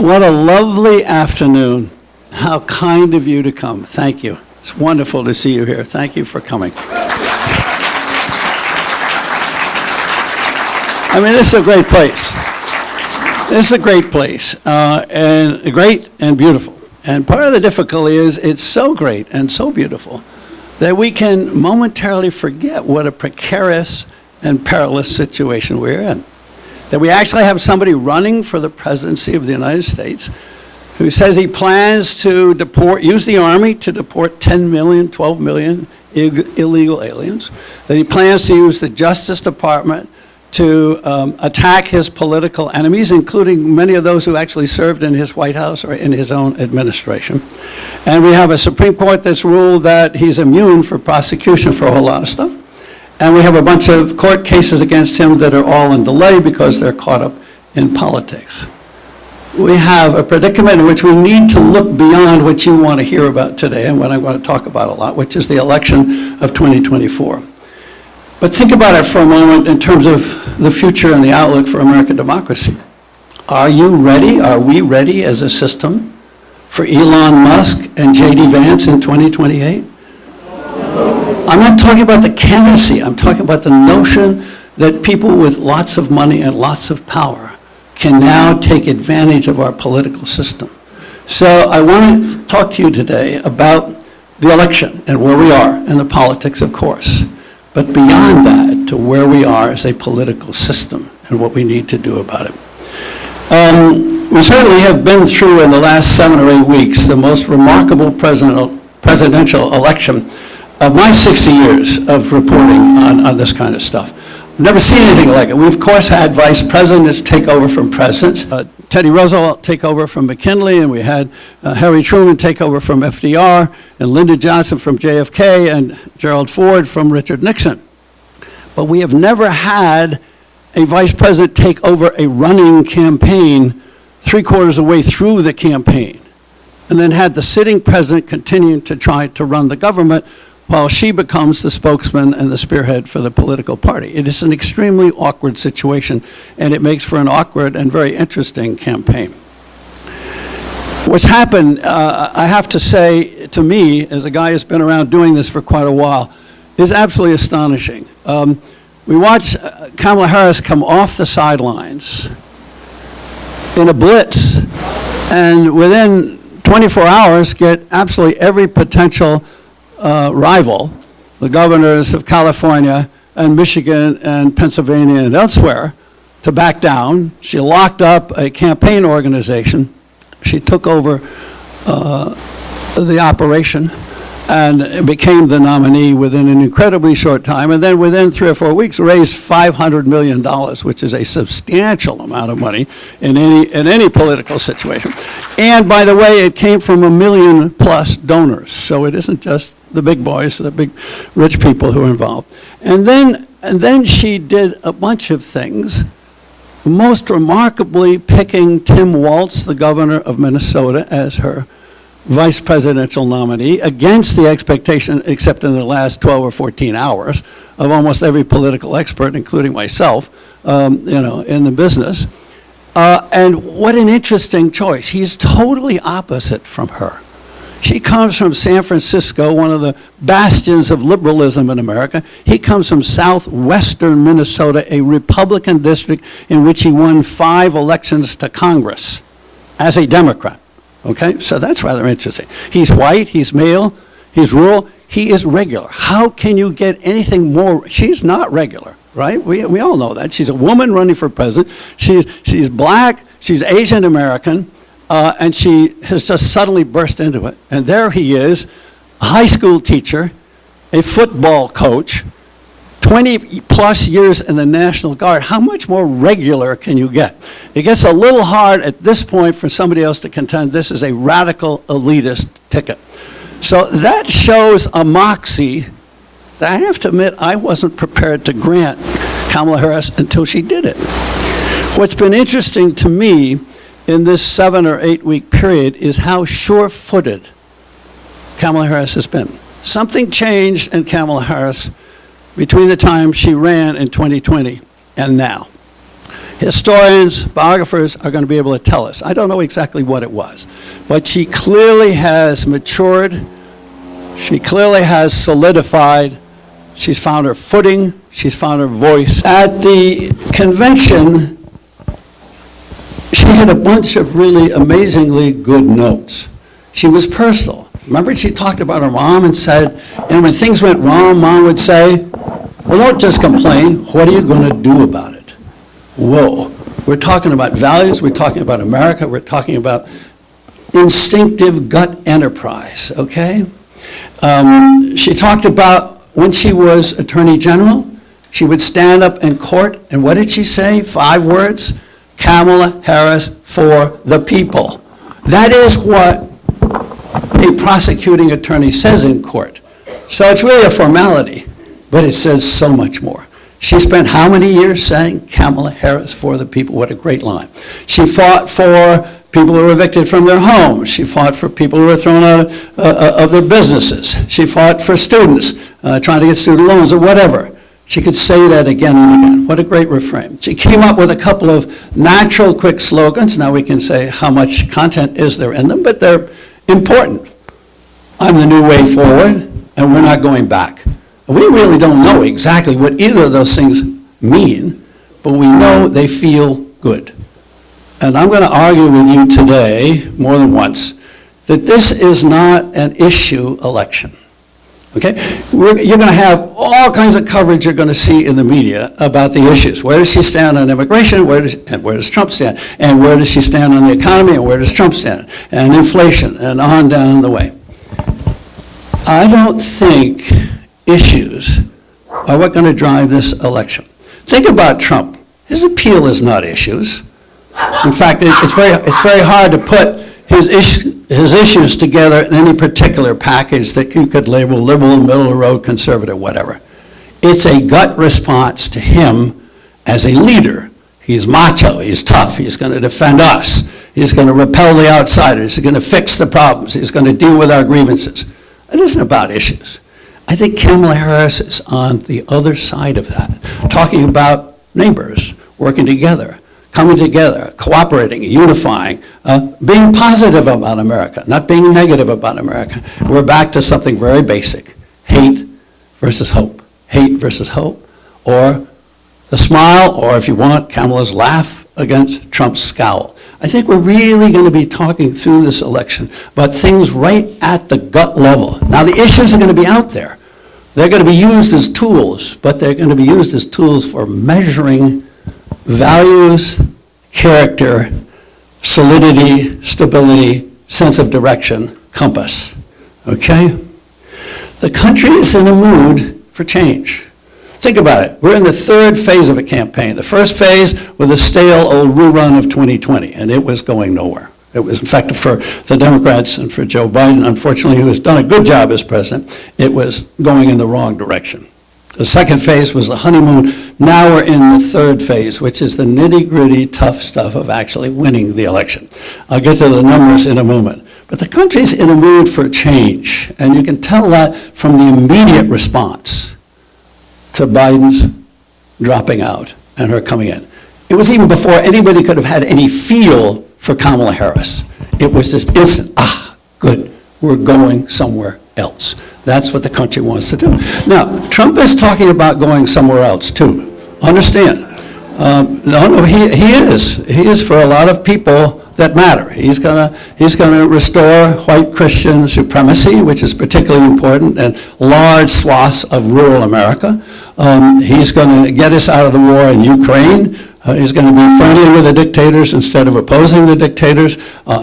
What a lovely afternoon. How kind of you to come. Thank you. It's wonderful to see you here. Thank you for coming. I mean, this is a great place. This is a great place, and great and beautiful. And part of the difficulty is it's so great and so beautiful that we can momentarily forget what a precarious and perilous situation we're in. That we actually have somebody running for the presidency of the United States who says he plans to use the Army to deport 10 million, 12 million illegal aliens, that he plans to use the Justice Department to attack his political enemies, including many of those who actually served in his White House or in his own administration. And we have a Supreme Court that's ruled that he's immune for prosecution for a whole lot of stuff. And we have a bunch of court cases against him that are all in delay because they're caught up in politics. We have a predicament in which we need to look beyond what you want to hear about today and what I want to talk about a lot, which is the election of 2024. But think about it for a moment in terms of the future and the outlook for American democracy. Are you ready? Are we ready as a system for Elon Musk and J.D. Vance in 2028? I'm not talking about the candidacy. I'm talking about the notion that people with lots of money and lots of power can now take advantage of our political system. So I want to talk to you today about the election and where we are and the politics, of course. But beyond that, to where we are as a political system and what we need to do about it. We certainly have been through in the last 7 or 8 weeks the most remarkable presidential election of my 60 years of reporting on this kind of stuff. I've never seen anything like it. We, of course, had vice presidents take over from presidents. Teddy Roosevelt take over from McKinley, and we had Harry Truman take over from FDR, and Lyndon Johnson from JFK, and Gerald Ford from Richard Nixon. But we have never had a vice president take over a running campaign 3/4 of the way through the campaign, and then had the sitting president continuing to try to run the government while she becomes the spokesman and the spearhead for the political party. It is an extremely awkward situation, and it makes for an awkward and very interesting campaign. What's happened, I have to say, to me, as a guy who's been around doing this for quite a while, is absolutely astonishing. We watched Kamala Harris come off the sidelines in a blitz, and within 24 hours get absolutely every potential rival, the governors of California and Michigan and Pennsylvania and elsewhere, to back down. She locked up a campaign organization. She took over the operation and became the nominee within an incredibly short time, and then within 3 or 4 weeks raised $500 million, which is a substantial amount of money in any political situation. And by the way, it came from 1 million plus donors, so it isn't just the big boys, the big rich people who are involved. And then she did a bunch of things, most remarkably picking Tim Walz, the governor of Minnesota, as her vice presidential nominee, against the expectation, except in the last 12 or 14 hours, of almost every political expert, including myself, in the business. And what an interesting choice. He's totally opposite from her. She comes from San Francisco, one of the bastions of liberalism in America. He comes from southwestern Minnesota, a Republican district in which he won 5 elections to Congress as a Democrat. Okay, so that's rather interesting. He's white, he's male, he's rural, he is regular. How can you get anything more? She's not regular, right? We all know that. She's a woman running for president. She's black, she's Asian American, and she has just suddenly burst into it. And there he is, a high school teacher, a football coach, 20 plus years in the National Guard. How much more regular can you get? It gets a little hard at this point for somebody else to contend this is a radical elitist ticket. So that shows a moxie that I have to admit I wasn't prepared to grant Kamala Harris until she did it. What's been interesting to me in this 7 or 8 week period is how sure-footed Kamala Harris has been. Something changed in Kamala Harris between the time she ran in 2020 and now. historians, biographers are going to be able to tell us. I don't know exactly what it was, but she clearly has matured. She clearly has solidified. She's found her footing. She's found her voice. At the convention, she had a bunch of really amazingly good notes. She was personal. Remember, she talked about her mom and said, and when things went wrong, Mom would say, well, don't just complain. What are you going to do about it? Whoa. We're talking about values. We're talking about America. We're talking about instinctive gut enterprise, okay? She talked about when she was Attorney General, she would stand up in court, and what did she say? 5 words: Kamala Harris for the people. That is what a prosecuting attorney says in court. So it's really a formality, but it says so much more. She spent how many years saying Kamala Harris for the people? What a great line. She fought for people who were evicted from their homes. She fought for people who were thrown out of their businesses. She fought for students trying to get student loans or whatever. She could say that again and again. What a great refrain. She came up with a couple of natural, quick slogans. Now we can say how much content is there in them, but they're important. I'm the new way forward, and we're not going back. We really don't know exactly what either of those things mean, but we know they feel good. And I'm going to argue with you today, more than once, that this is not an issue election. Okay? You're going to have all kinds of coverage you're going to see in the media about the issues. Where does she stand on immigration? And where does Trump stand? And where does she stand on the economy? And where does Trump stand? And inflation, and on down the way. I don't think issues are what's going to drive this election. Think about Trump. His appeal is not issues. In fact, it's very hard to put his issues together in any particular package that you could label liberal, middle of the road, conservative, whatever. It's a gut response to him as a leader. He's macho, he's tough, he's going to defend us, he's going to repel the outsiders, he's going to fix the problems, he's going to deal with our grievances. It isn't about issues. I think Kamala Harris is on the other side of that, talking about neighbors working together, coming together, cooperating, unifying, being positive about America, not being negative about America. We're back to something very basic: hate versus hope. Hate versus hope, or the smile, or if you want, Kamala's laugh against Trump's scowl. I think we're really going to be talking through this election about things right at the gut level. Now, the issues are going to be out there. They're going to be used as tools, but they're going to be used as tools for measuring values, character, solidity, stability, sense of direction, compass. Okay? The country is in a mood for change. Think about it. We're in the 3rd phase of a campaign. The first phase was a stale old rerun of 2020, and it was going nowhere. It was effective for the Democrats and for Joe Biden, unfortunately, who has done a good job as president. It was going in the wrong direction. The second phase was the honeymoon. Now we're in the 3rd phase, which is the nitty-gritty, tough stuff of actually winning the election. I'll get to the numbers in a moment. But the country's in a mood for change, and you can tell that from the immediate response to Biden's dropping out and her coming in. It was even before anybody could have had any feel for Kamala Harris. It was just instant, good, we're going somewhere else. That's what the country wants to do. Now, Trump is talking about going somewhere else too. Understand? He is. He is for a lot of people that matter. He's gonna restore white Christian supremacy, which is particularly important in large swaths of rural America. He's going to get us out of the war in Ukraine. He's going to be friendly with the dictators instead of opposing the dictators.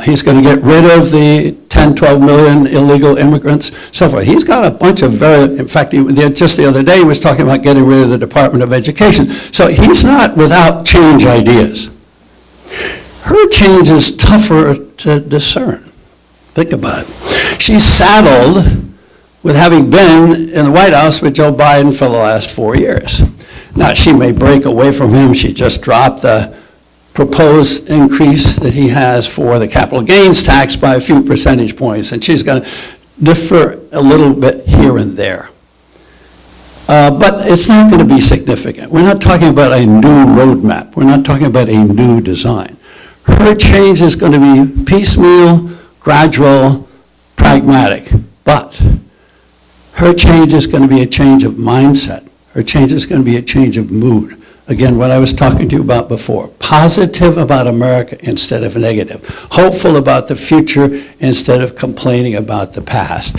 He's going to get rid of the 10, 12 million illegal immigrants, so forth. He's got a bunch of in fact, just the other day he was talking about getting rid of the Department of Education. So he's not without change ideas. Her change is tougher to discern. Think about it. She's saddled with having been in the White House with Joe Biden for the last 4 years. Now, she may break away from him. She just dropped the proposed increase that he has for the capital gains tax by a few percentage points, and she's going to differ a little bit here and there. But it's not going to be significant. We're not talking about a new roadmap. We're not talking about a new design. Her change is going to be piecemeal, gradual, pragmatic. But her change is going to be a change of mindset. Her change is going to be a change of mood. Again, what I was talking to you about before. Positive about America instead of negative. Hopeful about the future instead of complaining about the past.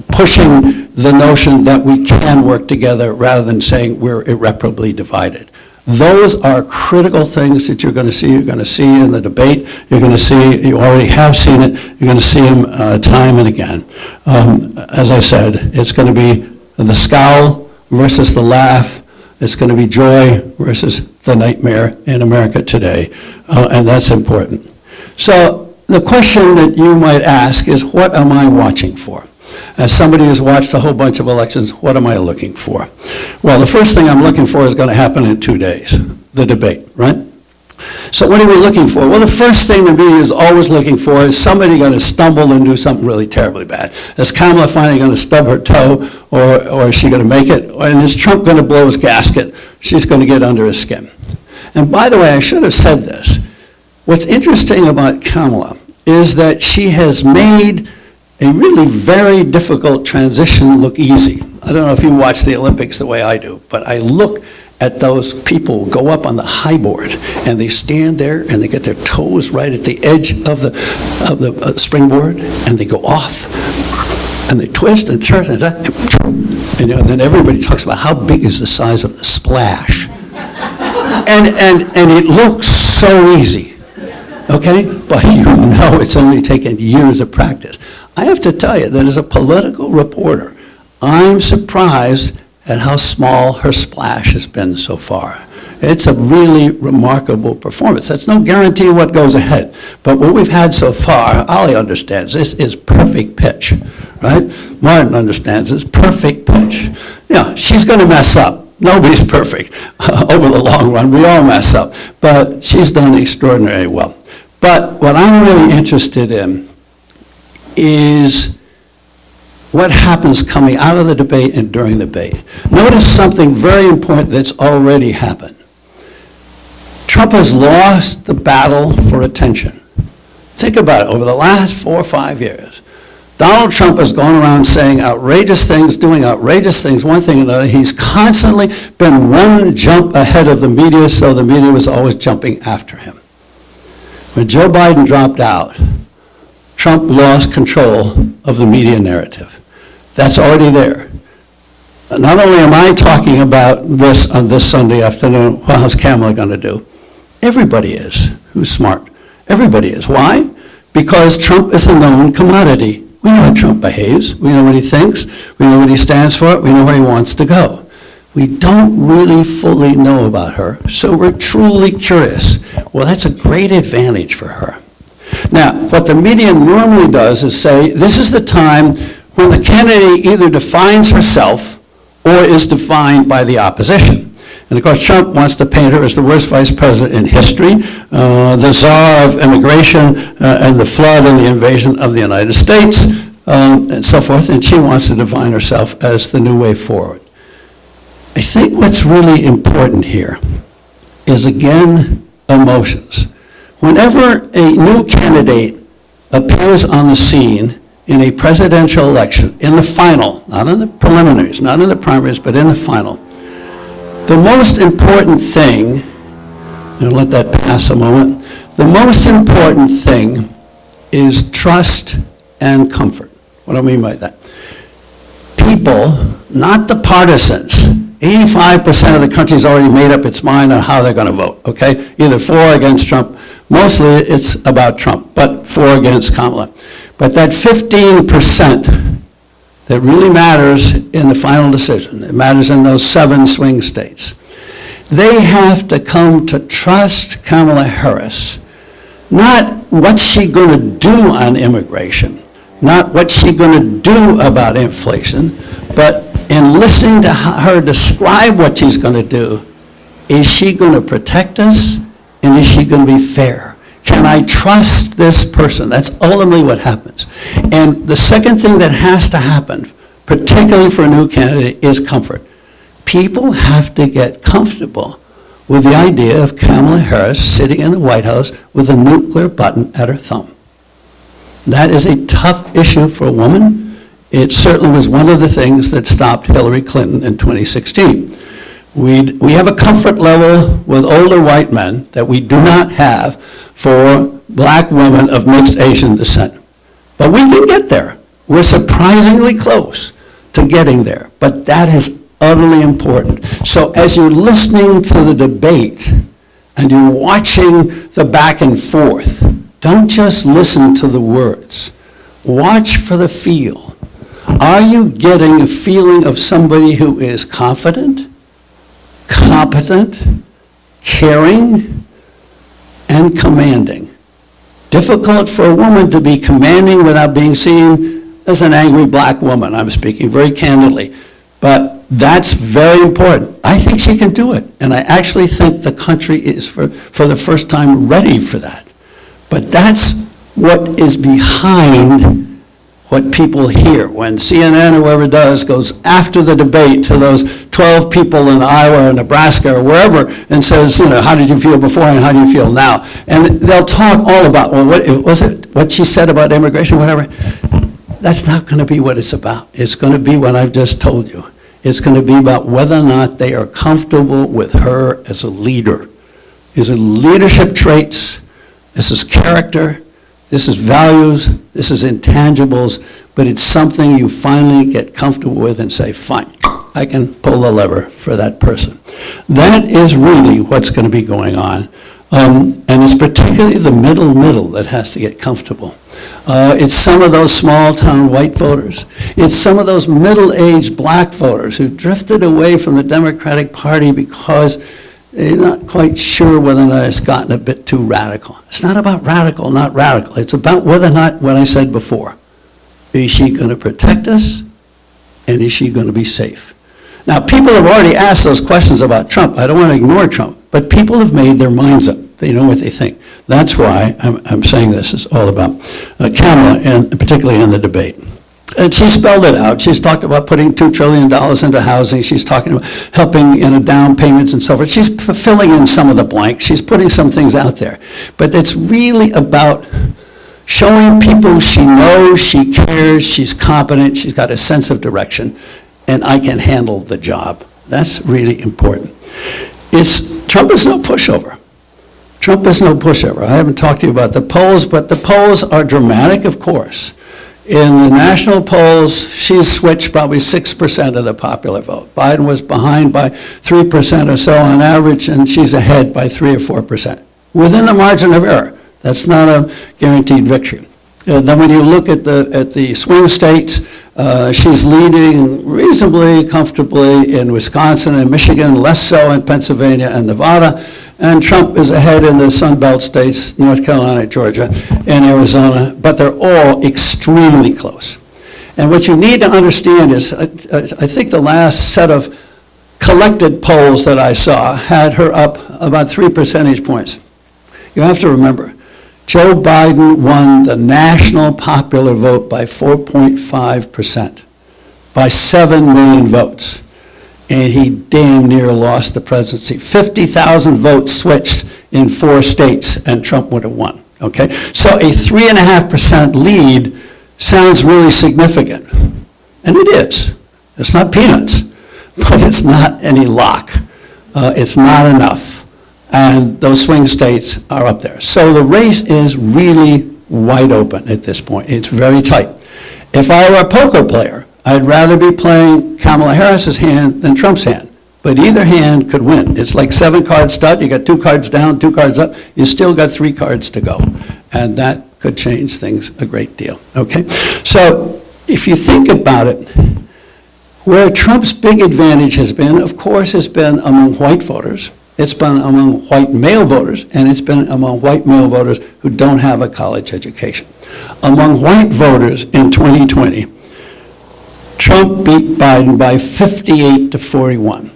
Pushing the notion that we can work together rather than saying we're irreparably divided. Those are critical things that you're going to see. You're going to see in the debate. You're going to see, you already have seen it, you're going to see them time and again. As I said, it's going to be the scowl versus the laugh. It's going to be joy versus the nightmare in America today. And that's important. So the question that you might ask is, what am I watching for? As somebody who's watched a whole bunch of elections, what am I looking for? Well, the first thing I'm looking for is going to happen in 2 days, the debate, right? So what are we looking for? Well, the first thing the media is always looking for is somebody going to stumble and do something really terribly bad. Is Kamala finally going to stub her toe, or is she going to make it? And is Trump going to blow his gasket? She's going to get under his skin. And by the way, I should have said this. What's interesting about Kamala is that she has made a really very difficult transition look easy. I don't know if you watch the Olympics the way I do, but I look at those people go up on the high board and they stand there and they get their toes right at the edge of the springboard and they go off and they twist and turn and then everybody talks about how big is the size of the splash. And it looks so easy, okay? But you know it's only taken years of practice. I have to tell you that as a political reporter, I'm surprised at how small her splash has been so far. It's a really remarkable performance. That's no guarantee what goes ahead. But what we've had so far, Ollie understands, this is perfect pitch, right? Martin understands this, perfect pitch. Yeah, she's going to mess up. Nobody's perfect over the long run. We all mess up. But she's done extraordinarily well. But what I'm really interested in is what happens coming out of the debate and during the debate. Notice something very important that's already happened. Trump has lost the battle for attention. Think about it. Over the last 4 or 5 years, Donald Trump has gone around saying outrageous things, doing outrageous things, one thing or another. He's constantly been one jump ahead of the media, so the media was always jumping after him. When Joe Biden dropped out, Trump lost control of the media narrative. That's already there. Not only am I talking about this on this Sunday afternoon, well, how's Kamala going to do? Everybody is who's smart. Everybody is. Why? Because Trump is a known commodity. We know how Trump behaves. We know what he thinks. We know what he stands for. We know where he wants to go. We don't really fully know about her, so we're truly curious. Well, that's a great advantage for her. Now, what the media normally does is say, this is the time when the candidate either defines herself or is defined by the opposition. And of course, Trump wants to paint her as the worst vice president in history, the czar of immigration and the flood and the invasion of the United States, and so forth, and she wants to define herself as the new way forward. I think what's really important here is, again, emotions. Whenever a new candidate appears on the scene in a presidential election, in the final, not in the preliminaries, not in the primaries, but in the final, the most important thing, and let that pass a moment, the most important thing is trust and comfort. What do I mean by that? People, not the partisans. 85% of the country's already made up its mind on how they're going to vote, okay? Either for or against Trump. Mostly it's about Trump, but for or against Kamala. But that 15% that really matters in the final decision, it matters in those 7 swing states, they have to come to trust Kamala Harris, not what's she going to do on immigration, not what's she going to do about inflation, but in listening to her describe what she's going to do, is she going to protect us, and is she going to be fair? Can I trust this person? That's ultimately what happens. And the second thing that has to happen particularly for a new candidate, is comfort. People have to get comfortable with the idea of Kamala Harris sitting in the White House with a nuclear button at her thumb. That is a tough issue for a woman. It certainly was one of the things that stopped Hillary Clinton in 2016. We have a comfort level with older white men that we do not have for black women of mixed Asian descent. But we can get there. We're surprisingly close to getting there. But that is utterly important. So as you're listening to the debate and you're watching the back and forth, don't just listen to the words. Watch for the feel. Are you getting a feeling of somebody who is confident, competent, caring, and commanding? Difficult for a woman to be commanding without being seen as an angry black woman. I'm speaking very candidly. But that's very important. I think she can do it. And I actually think the country is, for the first time, ready for that. But that's what is behind what people hear when CNN or whoever does goes after the debate to those 12 people in Iowa or Nebraska or wherever and says, you know, how did you feel before and how do you feel now? And they'll talk all about, well, what she said about immigration, whatever. That's not going to be what it's about. It's going to be what I've just told you. It's going to be about whether or not they are comfortable with her as a leader. These are leadership traits. This is character. This is values. This is intangibles. But it's something you finally get comfortable with and say, fine, I can pull the lever for that person. That is really what's going to be going on. And it's particularly the middle that has to get comfortable. It's some of those small-town white voters. It's some of those middle-aged black voters who drifted away from the Democratic Party because they're not quite sure whether or not it's gotten a bit too radical. It's not about radical, not radical. It's about whether or not, what I said before, is she going to protect us and is she going to be safe? Now, people have already asked those questions about Trump. I don't want to ignore Trump, but people have made their minds up. They know what they think. That's why I'm saying this is all about Kamala, and particularly in the debate. And she spelled it out. She's talked about putting $2 trillion into housing. She's talking about helping down payments and so forth. She's filling in some of the blanks. She's putting some things out there. But it's really about showing people she knows, she cares, she's competent, she's got a sense of direction, and I can handle the job. That's really important. Trump is no pushover. Trump is no pushover. I haven't talked to you about the polls, but the polls are dramatic, of course. In the national polls, she's switched probably 6% of the popular vote. Biden was behind by 3% or so on average, and she's ahead by 3 or 4%. Within the margin of error. That's not a guaranteed victory. Then when you look at the swing states, she's leading reasonably comfortably in Wisconsin and Michigan, less so in Pennsylvania and Nevada. And Trump is ahead in the Sun Belt states, North Carolina, Georgia, and Arizona, but they're all extremely close. And what you need to understand is, I think the last set of collected polls that I saw had her up about 3 percentage points. You have to remember, Joe Biden won the national popular vote by 4.5%, by 7 million votes. And he damn near lost the presidency. 50,000 votes switched in 4 states, and Trump would have won, okay? So a 3.5% lead sounds really significant, and it is. It's not peanuts, but it's not any lock. It's not enough, and those swing states are up there. So the race is really wide open at this point. It's very tight. If I were a poker player, I'd rather be playing Kamala Harris's hand than Trump's hand. But either hand could win. It's like 7-card stud. You got 2 cards down, 2 cards up. You still got 3 cards to go. And that could change things a great deal, okay? So if you think about it, where Trump's big advantage has been, of course, has been among white voters. It's been among white male voters, and it's been among white male voters who don't have a college education. Among white voters in 2020, Trump beat Biden by 58 to 41.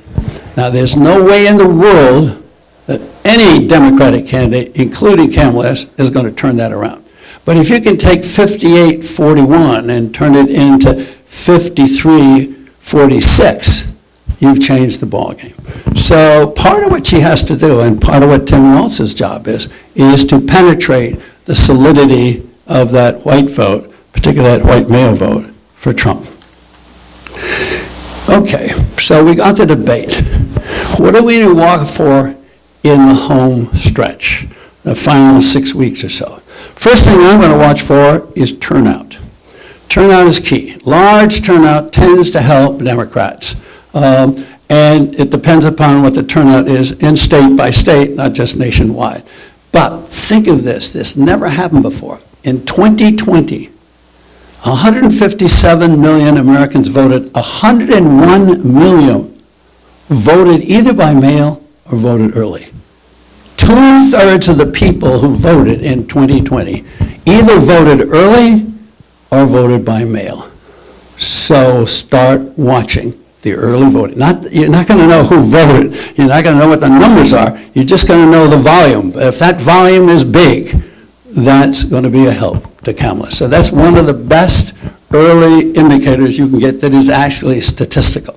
Now, there's no way in the world that any Democratic candidate, including Kamala Harris, is going to turn that around. But if you can take 58-41 and turn it into 53-46, you've changed the ballgame. So part of what she has to do, and part of what Tim Walz's job is to penetrate the solidity of that white vote, particularly that white male vote for Trump. Okay, so we got to debate. What are we to walk for in the home stretch, the final 6 weeks or so? First thing I'm going to watch for is turnout. Turnout is key. Large turnout tends to help Democrats. And it depends upon what the turnout is in state by state, not just nationwide. But think of this. This never happened before. In 2020, 157 million Americans voted. 101 million voted either by mail or voted early. 2/3 of the people who voted in 2020 either voted early or voted by mail. So start watching the early voting. You're not going to know who voted. You're not going to know what the numbers are. You're just going to know the volume. But if that volume is big, that's going to be a help to Kamala. So that's one of the best early indicators you can get that is actually statistical.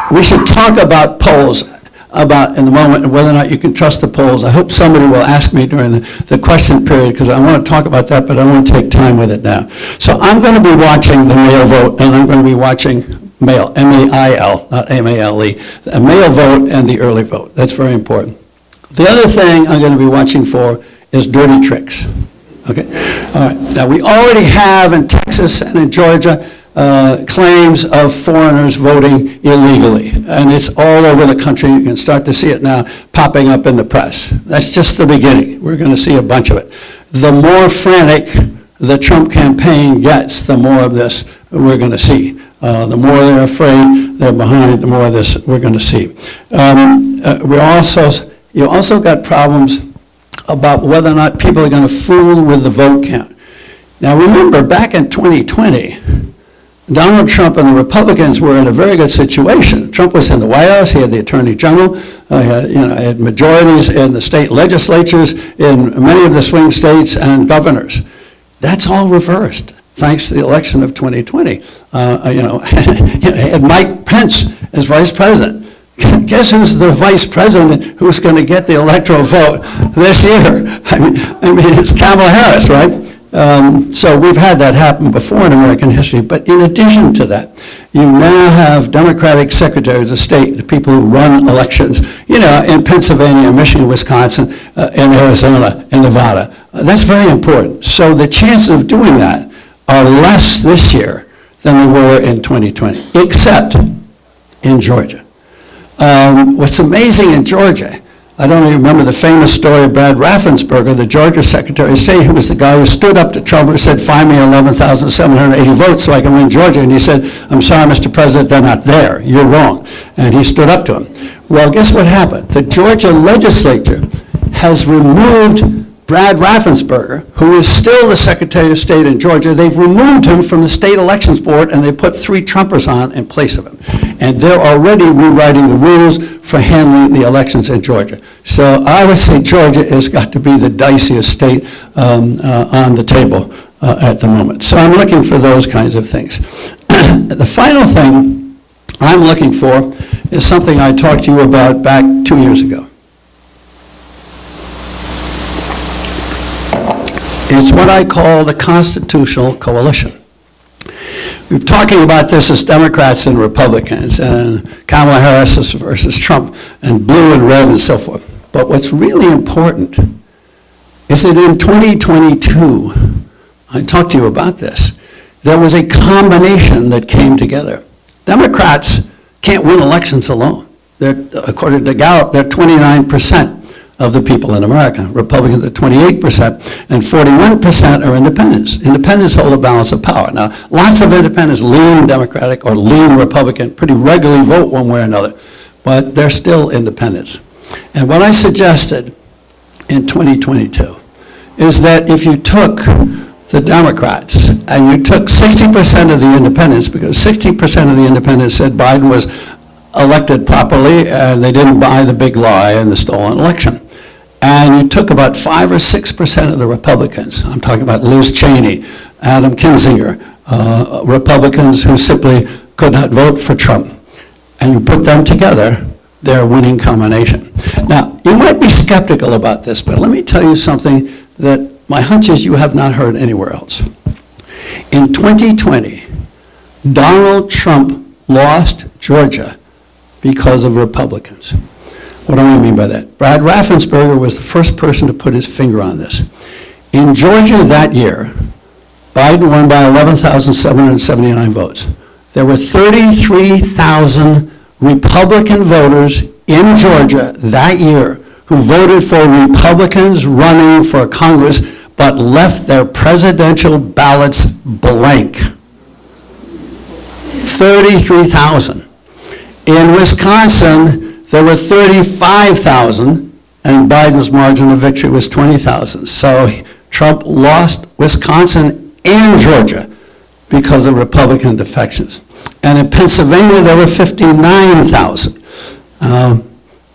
We should talk about polls in the moment, and whether or not you can trust the polls. I hope somebody will ask me during the question period, because I want to talk about that, but I want to take time with it now. So I'm going to be watching the mail vote, and I'm going to be watching mail, M-A-I-L, not M-A-L-E, the mail vote and the early vote. That's very important. The other thing I'm going to be watching for is dirty tricks. Okay? All right. Now, we already have in Texas and in Georgia claims of foreigners voting illegally. And it's all over the country. You can start to see it now popping up in the press. That's just the beginning. We're going to see a bunch of it. The more frantic the Trump campaign gets, the more of this we're going to see. The more they're afraid, they're behind, the more of this we're going to see. You also got problems about whether or not people are going to fool with the vote count. Now remember, back in 2020, Donald Trump and the Republicans were in a very good situation. Trump was in the White House. He had the Attorney General. He had majorities in the state legislatures, in many of the swing states, and governors. That's all reversed, thanks to the election of 2020. He had Mike Pence as vice president. Guess who's the vice president who's going to get the electoral vote this year? I mean, it's Kamala Harris, right? So we've had that happen before in American history. But in addition to that, you now have Democratic secretaries of state, the people who run elections, in Pennsylvania, Michigan, Wisconsin, in Arizona, and Nevada. That's very important. So the chances of doing that are less this year than they were in 2020, except in Georgia. What's amazing in Georgia, I don't even remember the famous story of Brad Raffensperger, the Georgia Secretary of State, who was the guy who stood up to Trump and said, find me 11,780 votes so I can win Georgia. And he said, I'm sorry, Mr. President, they're not there. You're wrong. And he stood up to him. Well, guess what happened? The Georgia legislature has removed Brad Raffensperger, who is still the Secretary of State in Georgia. They've removed him from the State Elections Board, and they put 3 Trumpers on in place of him. And they're already rewriting the rules for handling the elections in Georgia. So I would say Georgia has got to be the diciest state on the table at the moment. So I'm looking for those kinds of things. The final thing I'm looking for is something I talked to you about back 2 years ago. It's what I call the constitutional coalition. We're talking about this as Democrats and Republicans, and Kamala Harris versus Trump, and blue and red and so forth. But what's really important is that in 2022, I talked to you about this, there was a combination that came together. Democrats can't win elections alone. According to Gallup, they're 29% of the people in America. Republicans are 28%, and 41% are independents. Independents hold a balance of power. Now, lots of independents lean Democratic or lean Republican, pretty regularly vote one way or another, but they're still independents. And what I suggested in 2022 is that if you took the Democrats and you took 60% of the independents, because 60% of the independents said Biden was elected properly and they didn't buy the big lie and the stolen election. And you took about 5 or 6% of the Republicans, I'm talking about Liz Cheney, Adam Kinzinger, Republicans who simply could not vote for Trump. And you put them together, they're a winning combination. Now, you might be skeptical about this, but let me tell you something that my hunch is you have not heard anywhere else. In 2020, Donald Trump lost Georgia because of Republicans. What do I mean by that? Brad Raffensperger was the first person to put his finger on this. In Georgia that year, Biden won by 11,779 votes. There were 33,000 Republican voters in Georgia that year who voted for Republicans running for Congress but left their presidential ballots blank. 33,000. In Wisconsin, there were 35,000, and Biden's margin of victory was 20,000. So Trump lost Wisconsin and Georgia because of Republican defections. And in Pennsylvania, there were 59,000.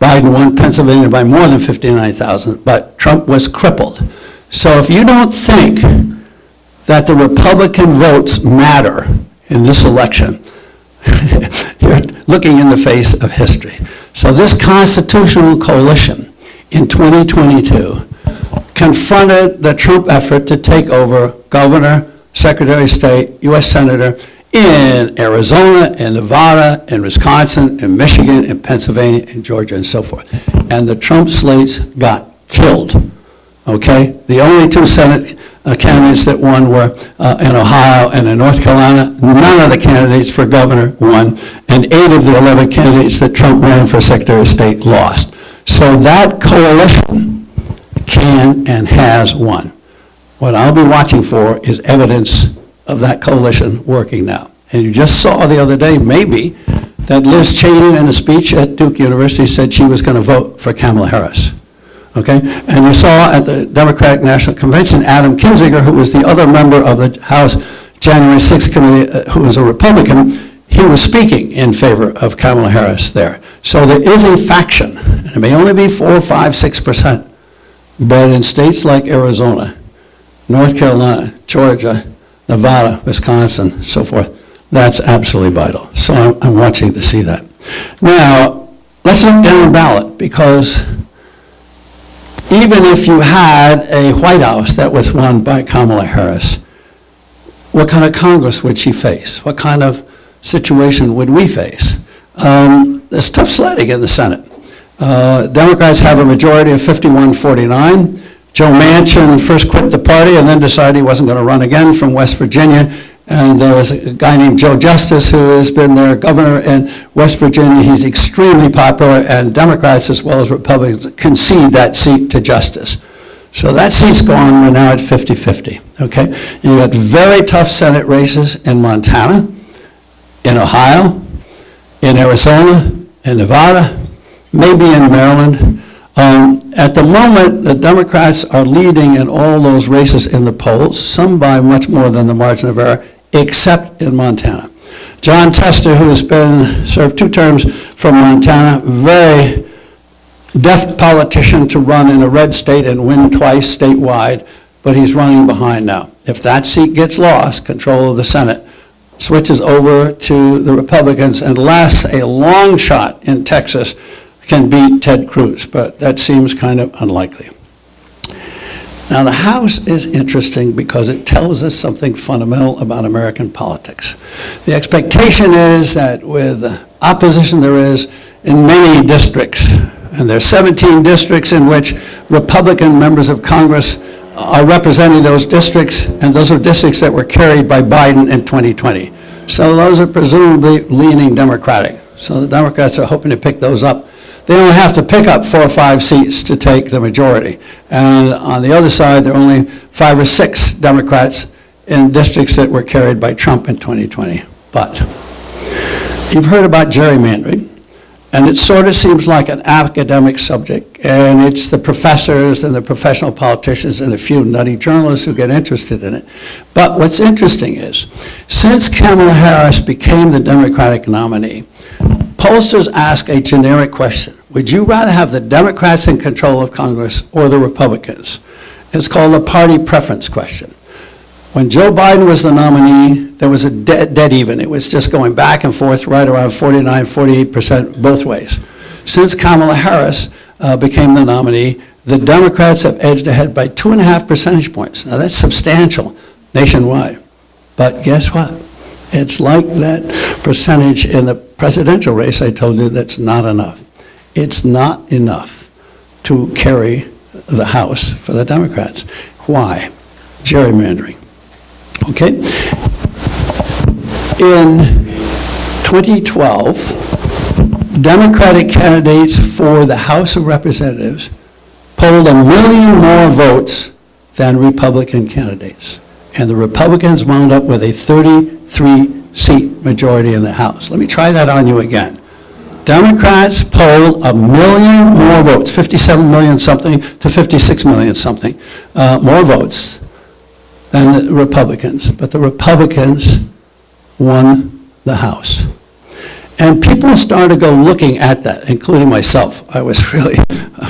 Biden won Pennsylvania by more than 59,000, but Trump was crippled. So if you don't think that the Republican votes matter in this election, you're looking in the face of history. So this constitutional coalition in 2022 confronted the Trump effort to take over governor, secretary of state, U.S. senator in Arizona, in Nevada, in Wisconsin, in Michigan, in Pennsylvania, in Georgia, and so forth. And the Trump slates got killed, okay? The only two Senate candidates that won were in Ohio and in North Carolina. None of the candidates for governor won, and 8 of the 11 candidates that Trump ran for secretary of state lost. So that coalition can and has won. What I'll be watching for is evidence of that coalition working now. And you just saw the other day, maybe, that Liz Cheney in a speech at Duke University said she was going to vote for Kamala Harris. Okay? And you saw at the Democratic National Convention, Adam Kinzinger, who was the other member of the House January 6th committee, who was a Republican, he was speaking in favor of Kamala Harris there. So there is a faction. It may only be 4, 5, 6%, but in states like Arizona, North Carolina, Georgia, Nevada, Wisconsin, so forth, that's absolutely vital. So I'm watching to see that. Now, let's look down ballot, because even if you had a White House that was won by Kamala Harris, what kind of Congress would she face? What kind of situation would we face? There's tough sledding in the Senate. Democrats have a majority of 51-49. Joe Manchin first quit the party and then decided he wasn't going to run again from West Virginia. And there was a guy named Joe Justice who has been their governor in West Virginia. He's extremely popular, and Democrats as well as Republicans concede that seat to Justice. So that seat's gone. We're now at 50-50, okay? You got very tough Senate races in Montana, in Ohio, in Arizona, in Nevada, maybe in Maryland. At the moment, the Democrats are leading in all those races in the polls, some by much more than the margin of error, except in Montana. John Tester, who has served 2 terms from Montana, very deft politician to run in a red state and win twice statewide, but he's running behind now. If that seat gets lost, control of the Senate switches over to the Republicans, and lasts a long shot in Texas, can beat Ted Cruz, but that seems kind of unlikely. Now, the House is interesting because it tells us something fundamental about American politics. The expectation is that with opposition there is in many districts, and there are 17 districts in which Republican members of Congress are representing those districts, and those are districts that were carried by Biden in 2020. So those are presumably leaning Democratic. So the Democrats are hoping to pick those up. They only have to pick up 4 or 5 seats to take the majority. And on the other side, there are only 5 or 6 Democrats in districts that were carried by Trump in 2020. But you've heard about gerrymandering, and it sort of seems like an academic subject, and it's the professors and the professional politicians and a few nutty journalists who get interested in it. But what's interesting is, since Kamala Harris became the Democratic nominee, pollsters ask a generic question. Would you rather have the Democrats in control of Congress or the Republicans? It's called the party preference question. When Joe Biden was the nominee, there was a dead even. It was just going back and forth right around 49, 48% both ways. Since Kamala Harris became the nominee, the Democrats have edged ahead by 2.5 percentage points. Now that's substantial nationwide. But guess what? It's like that percentage in the presidential race I told you that's not enough. It's not enough to carry the House for the Democrats. Why? Gerrymandering. Okay? In 2012, Democratic candidates for the House of Representatives polled 1 million more votes than Republican candidates. And the Republicans wound up with a 33-seat majority in the House. Let me try that on you again. Democrats polled 1 million more votes, 57 million something to 56 million something, more votes than the Republicans. But the Republicans won the House. And people started to go looking at that, including myself. I was really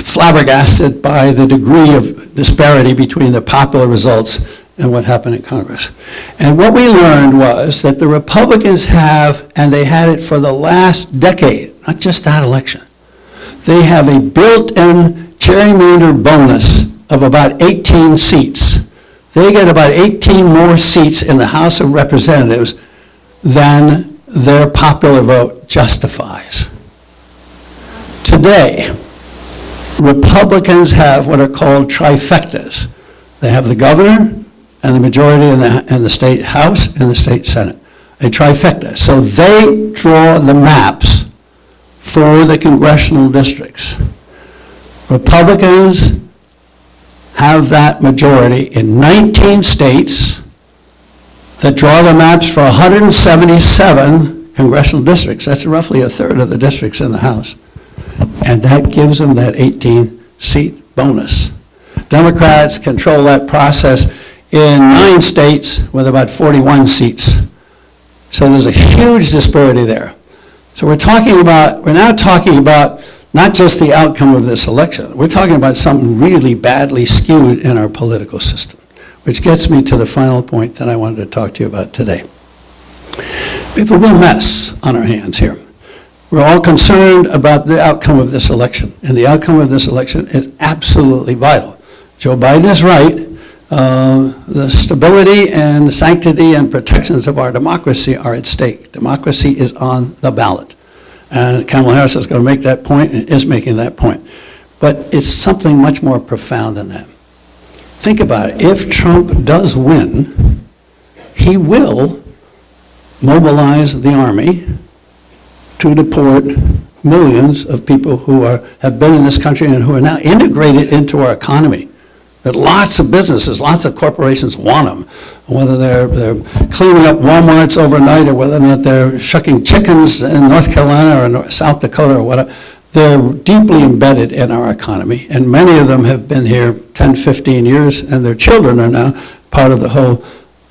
flabbergasted by the degree of disparity between the popular results and what happened in Congress. And what we learned was that the Republicans have, and they had it for the last decade, not just that election, they have a built-in gerrymander bonus of about 18 seats. They get about 18 more seats in the House of Representatives than their popular vote justifies. Today, Republicans have what are called trifectas. They have the governor and the majority in the state House and the state Senate, a trifecta. So they draw the maps for the congressional districts. Republicans have that majority in 19 states that draw the maps for 177 congressional districts. That's roughly a third of the districts in the House. And that gives them that 18-seat bonus. Democrats control that process in 9 states with about 41 seats. So there's a huge disparity there. So we're now talking about not just the outcome of this election. We're talking about something really badly skewed in our political system, which gets me to the final point that I wanted to talk to you about today. We have a real mess on our hands here. We're all concerned about the outcome of this election, and the outcome of this election is absolutely vital. Joe Biden is right. The stability and the sanctity and protections of our democracy are at stake. Democracy is on the ballot. And Kamala Harris is going to make that point and is making that point. But it's something much more profound than that. Think about it. If Trump does win, he will mobilize the army to deport millions of people who have been in this country and who are now integrated into our economy. That lots of businesses, lots of corporations want them, whether they're cleaning up Walmarts overnight or whether or not they're shucking chickens in North Carolina or South Dakota or whatever. They're deeply embedded in our economy, and many of them have been here 10, 15 years, and their children are now part of the whole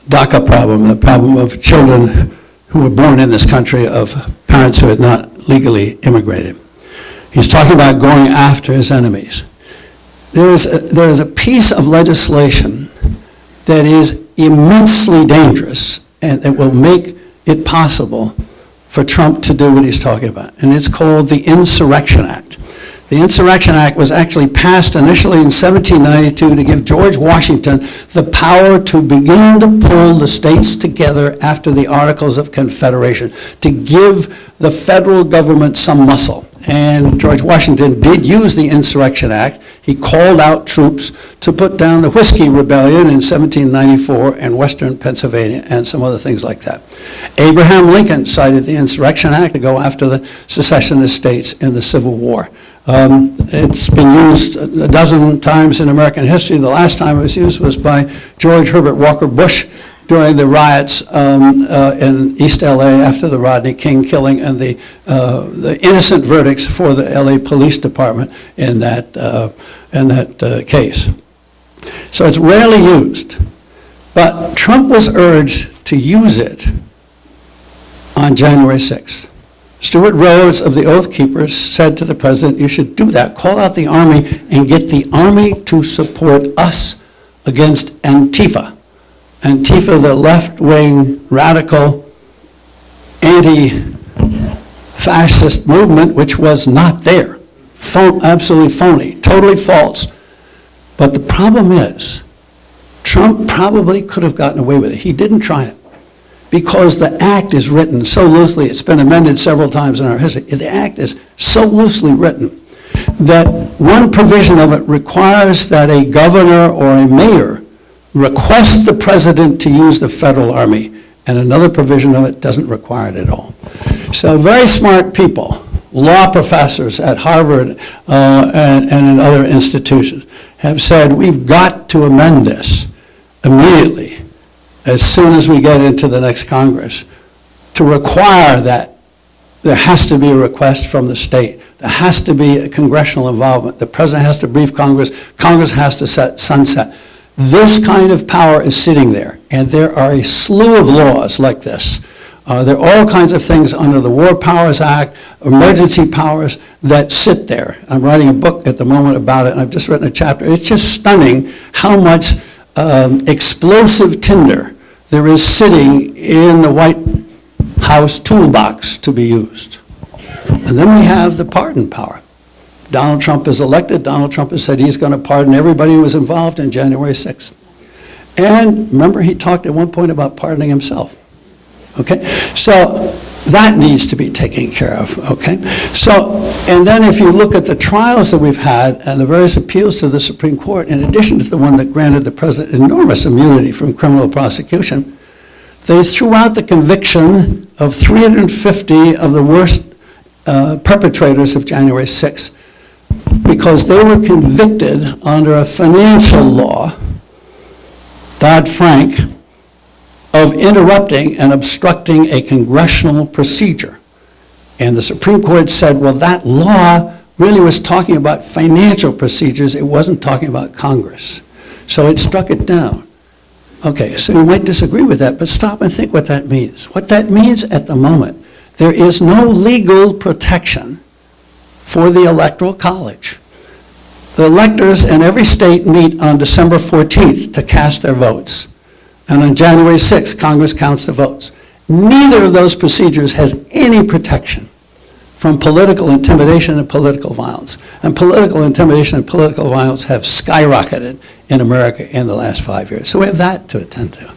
DACA problem, the problem of children who were born in this country of parents who had not legally immigrated. He's talking about going after his enemies. There is a piece of legislation that is immensely dangerous and it will make it possible for Trump to do what he's talking about. And it's called the Insurrection Act. The Insurrection Act was actually passed initially in 1792 to give George Washington the power to begin to pull the states together after the Articles of Confederation, to give the federal government some muscle. And George Washington did use the Insurrection Act. He called out troops to put down the Whiskey Rebellion in 1794 in western Pennsylvania and some other things like that. Abraham Lincoln cited the Insurrection Act to go after the secessionist states in the Civil War. It's been used a dozen times in American history. The last time it was used was by George Herbert Walker Bush during the riots in East LA after the Rodney King killing and the innocent verdicts for the LA Police Department in that case. So it's rarely used. But Trump was urged to use it on January 6th. Stuart Rhodes of the Oathkeepers said to the president, you should do that. Call out the army and get the army to support us against Antifa. Antifa, the left-wing, radical, anti-fascist movement, which was not there. Absolutely phony, totally false. But the problem is, Trump probably could have gotten away with it. He didn't try it because the act is written so loosely. It's been amended several times in our history. The act is so loosely written that one provision of it requires that a governor or a mayor request the president to use the federal army, and another provision of it doesn't require it at all. So very smart people, law professors at Harvard and in other institutions, have said we've got to amend this immediately, as soon as we get into the next Congress, to require that there has to be a request from the state. There has to be a congressional involvement. The president has to brief Congress. Congress has to set sunset. This kind of power is sitting there, and there are a slew of laws like this. There are all kinds of things under the War Powers Act, emergency powers that sit there. I'm writing a book at the moment about it, and I've just written a chapter. It's just stunning how much explosive tinder there is sitting in the White House toolbox to be used. And then we have the pardon power. Donald Trump is elected. Donald Trump has said he's going to pardon everybody who was involved in January 6th. And remember, he talked at one point about pardoning himself. Okay? So that needs to be taken care of. Okay? So, and then if you look at the trials that we've had and the various appeals to the Supreme Court, in addition to the one that granted the president enormous immunity from criminal prosecution, they threw out the conviction of 350 of the worst perpetrators of January 6th because they were convicted under a financial law, Dodd-Frank, of interrupting and obstructing a congressional procedure. And the Supreme Court said, well, that law really was talking about financial procedures. It wasn't talking about Congress. So it struck it down. Okay, so you might disagree with that, but stop and think what that means. What that means at the moment, there is no legal protection for the Electoral College. The electors in every state meet on December 14th to cast their votes. And on January 6th, Congress counts the votes. Neither of those procedures has any protection from political intimidation and political violence. And political intimidation and political violence have skyrocketed in America in the last 5 years. So we have that to attend to.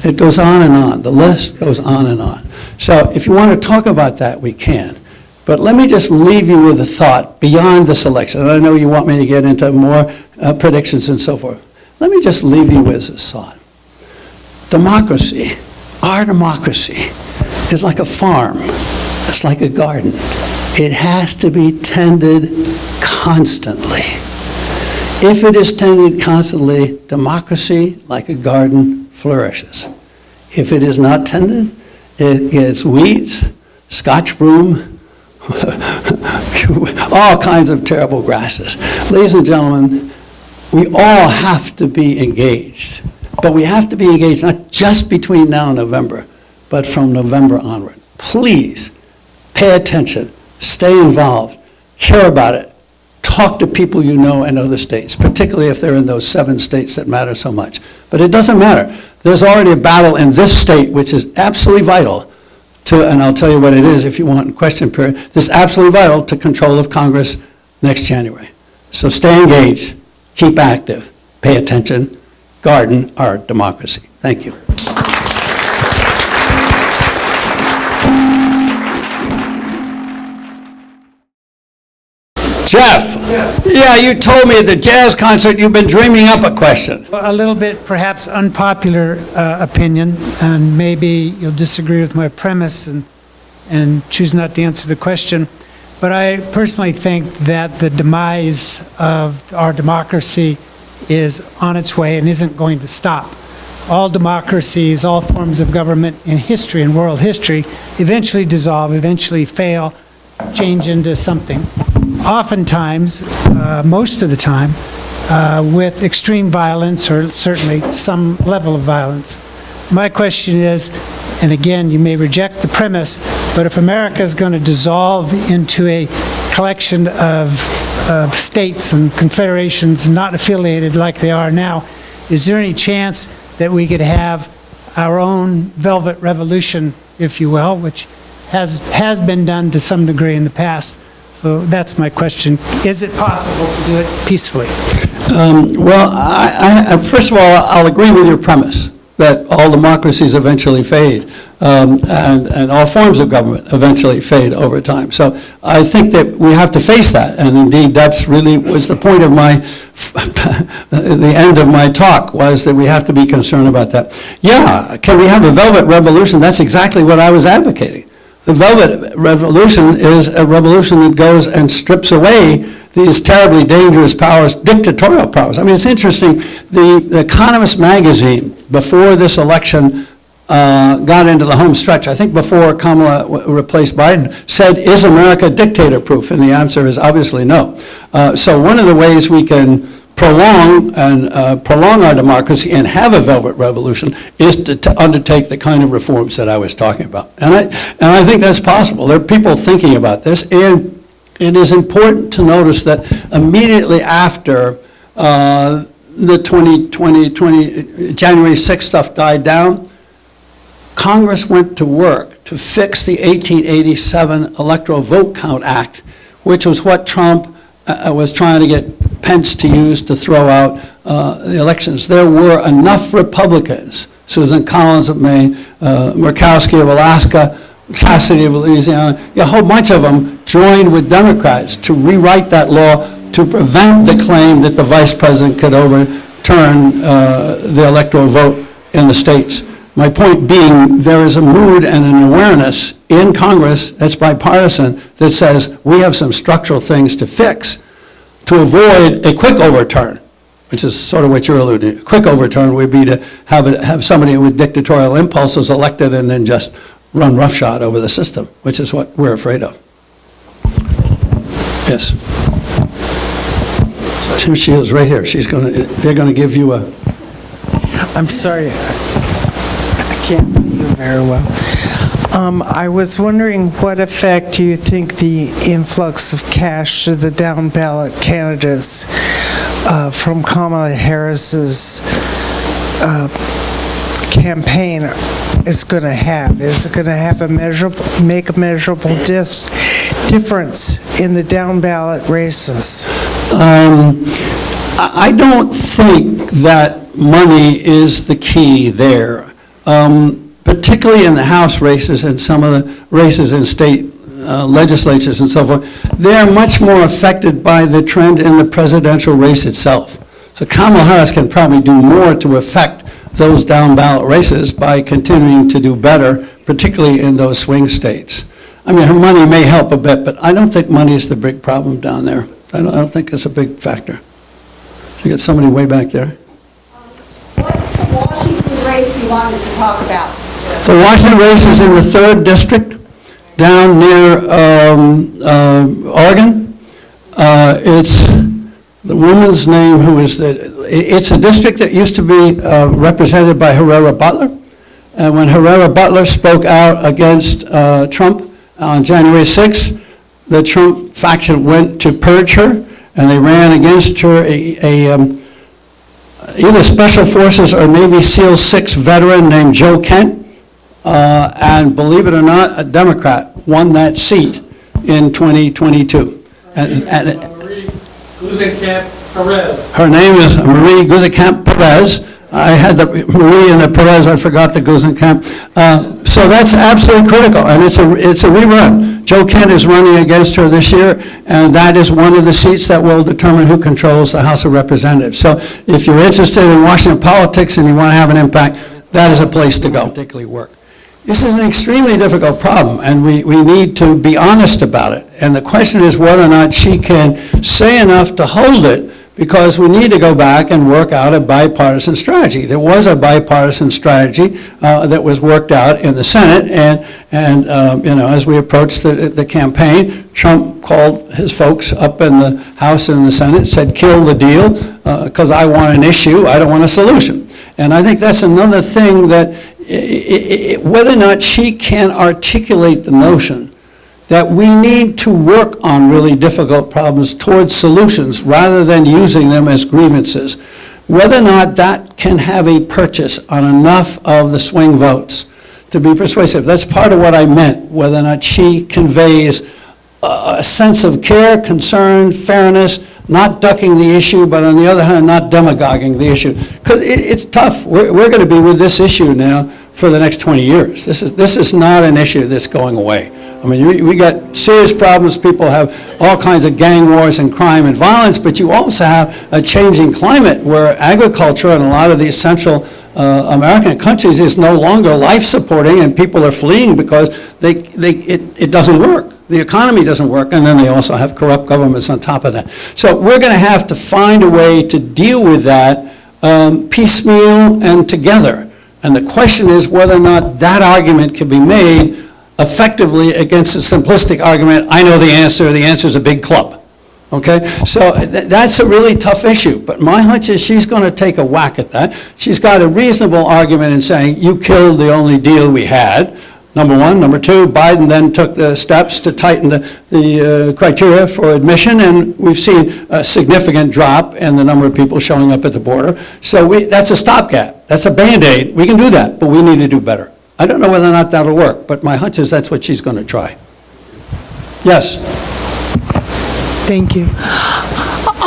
It goes on and on. The list goes on and on. So if you want to talk about that, we can. But let me just leave you with a thought beyond this election. And I know you want me to get into more predictions and so forth. Let me just leave you with this thought. Democracy, our democracy, is like a farm. It's like a garden. It has to be tended constantly. If it is tended constantly, democracy, like a garden, flourishes. If it is not tended, it gets weeds, Scotch broom, all kinds of terrible grasses. Ladies and gentlemen, we all have to be engaged. But we have to be engaged not just between now and November, but from November onward. Please pay attention, stay involved, care about it, talk to people you know in other states, particularly if they're in those 7 states that matter so much. But it doesn't matter. There's already a battle in this state which is absolutely vital to, and I'll tell you what it is if you want in question period, this is absolutely vital to control of Congress next January. So stay engaged, keep active, pay attention, garden our democracy. Thank you. Jeff, yeah, you told me at the jazz concert you've been dreaming up a question. A little bit perhaps unpopular opinion, and maybe you'll disagree with my premise and choose not to answer the question. But I personally think that the demise of our democracy is on its way and isn't going to stop. All democracies, all forms of government in history, in world history, eventually dissolve, eventually fail, change into something. Oftentimes, most of the time, with extreme violence or certainly some level of violence. My question is, and again, you may reject the premise, but if America is going to dissolve into a collection of states and confederations not affiliated like they are now, is there any chance that we could have our own velvet revolution, if you will, which has been done to some degree in the past. So that's my question. Is it possible to do it peacefully? Well, first of all, I'll agree with your premise that all democracies eventually fade, and all forms of government eventually fade over time. So I think that we have to face that, and indeed that's really was the point of the end of my talk, was that we have to be concerned about that. Yeah, can we have a velvet revolution? That's exactly what I was advocating. The velvet revolution is a revolution that goes and strips away these terribly dangerous powers, dictatorial powers. I mean, it's interesting, the Economist magazine, before this election got into the home stretch, I think before Kamala replaced Biden, said, is America dictator-proof? And the answer is obviously no. So one of the ways we can prolong our democracy and have a velvet revolution is to undertake the kind of reforms that I was talking about. And I think that's possible. There are people thinking about this, and it is important to notice that immediately after the January 6th stuff died down, Congress went to work to fix the 1887 Electoral Vote Count Act, which was what Trump was trying to get Pence to use to throw out the elections. There were enough Republicans, Susan Collins of Maine, Murkowski of Alaska, Cassidy of Louisiana, a whole bunch of them joined with Democrats to rewrite that law to prevent the claim that the vice president could overturn the electoral vote in the states. My point being, there is a mood and an awareness in Congress that's bipartisan that says we have some structural things to fix to avoid a quick overturn, which is sort of what you're alluding to. A quick overturn would be to have somebody with dictatorial impulses elected and then just run roughshod over the system, which is what we're afraid of. Yes. Here she is, right here. They're going to give you a... I'm sorry, I can't see you very well. I was wondering what effect do you think the influx of cash to the down ballot candidates from Kamala Harris's campaign is going to have? Is it going to have make a measurable difference in the down ballot races? I don't think that money is the key there, particularly in the House races and some of the races in state legislatures and so forth. They're much more affected by the trend in the presidential race itself. So Kamala Harris can probably do more to affect those down ballot races by continuing to do better, particularly in those swing states. I mean, her money may help a bit, but I don't think money is the big problem down there. I don't think it's a big factor. You got somebody way back there. What's the Washington race you wanted to talk about? The Washington race is in the 3rd district, down near Oregon. It's the woman's name who is it's a district that used to be represented by Herrera Butler. And when Herrera Butler spoke out against Trump on January 6th, the Trump faction went to purge her, and they ran against her either Special Forces or Navy SEAL 6 veteran named Joe Kent. And believe it or not, a Democrat won that seat in 2022. Marie Guzenkamp Perez. Her name is Marie Guzenkamp Perez. I had the Marie and the Perez, I forgot the Guzenkamp. So that's absolutely critical, and it's a rerun. Joe Kent is running against her this year, and that is one of the seats that will determine who controls the House of Representatives. So if you're interested in Washington politics and you want to have an impact, that is a place to go. Particularly work. This is an extremely difficult problem, and we need to be honest about it. And the question is whether or not she can say enough to hold it, because we need to go back and work out a bipartisan strategy. There was a bipartisan strategy that was worked out in the Senate, and as we approached the campaign, Trump called his folks up in the House and the Senate, said, kill the deal, because I want an issue, I don't want a solution. And I think that's another thing that, whether or not she can articulate the notion that we need to work on really difficult problems towards solutions rather than using them as grievances. whether or not that can have a purchase on enough of the swing votes to be persuasive. That's part of what I meant, whether or not she conveys a sense of care, concern, fairness, not ducking the issue, but on the other hand, not demagoguing the issue. Because it's tough. We're going to be with this issue now for the next 20 years. This is not an issue that's going away. I mean, we got serious problems. People have all kinds of gang wars and crime and violence, but you also have a changing climate where agriculture in a lot of these Central American countries is no longer life-supporting, and people are fleeing because it doesn't work. The economy doesn't work, and then they also have corrupt governments on top of that. So we're going to have to find a way to deal with that piecemeal and together. And the question is whether or not that argument can be made effectively against a simplistic argument, I know the answer is a big club. Okay, so that's a really tough issue, but my hunch is she's going to take a whack at that. She's got a reasonable argument in saying, you killed the only deal we had, number one. Number two, Biden then took the steps to tighten the criteria for admission, and we've seen a significant drop in the number of people showing up at the border. So that's a stopgap. That's a Band-Aid. We can do that, but we need to do better. I don't know whether or not that'll work, but my hunch is that's what she's going to try. Yes? Thank you.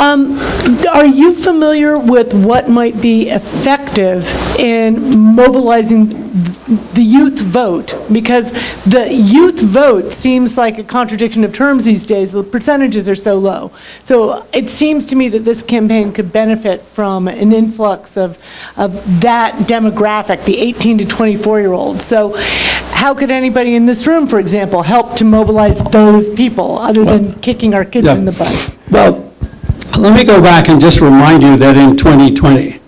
Are you familiar with what might be effective in mobilizing the youth vote? Because the youth vote seems like a contradiction of terms these days. The percentages are so low. So it seems to me that this campaign could benefit from an influx of that demographic, the 18 to 24-year-olds. So how could anybody in this room, for example, help to mobilize those people other than kicking our kids in the butt? Well, let me go back and just remind you that in 2020,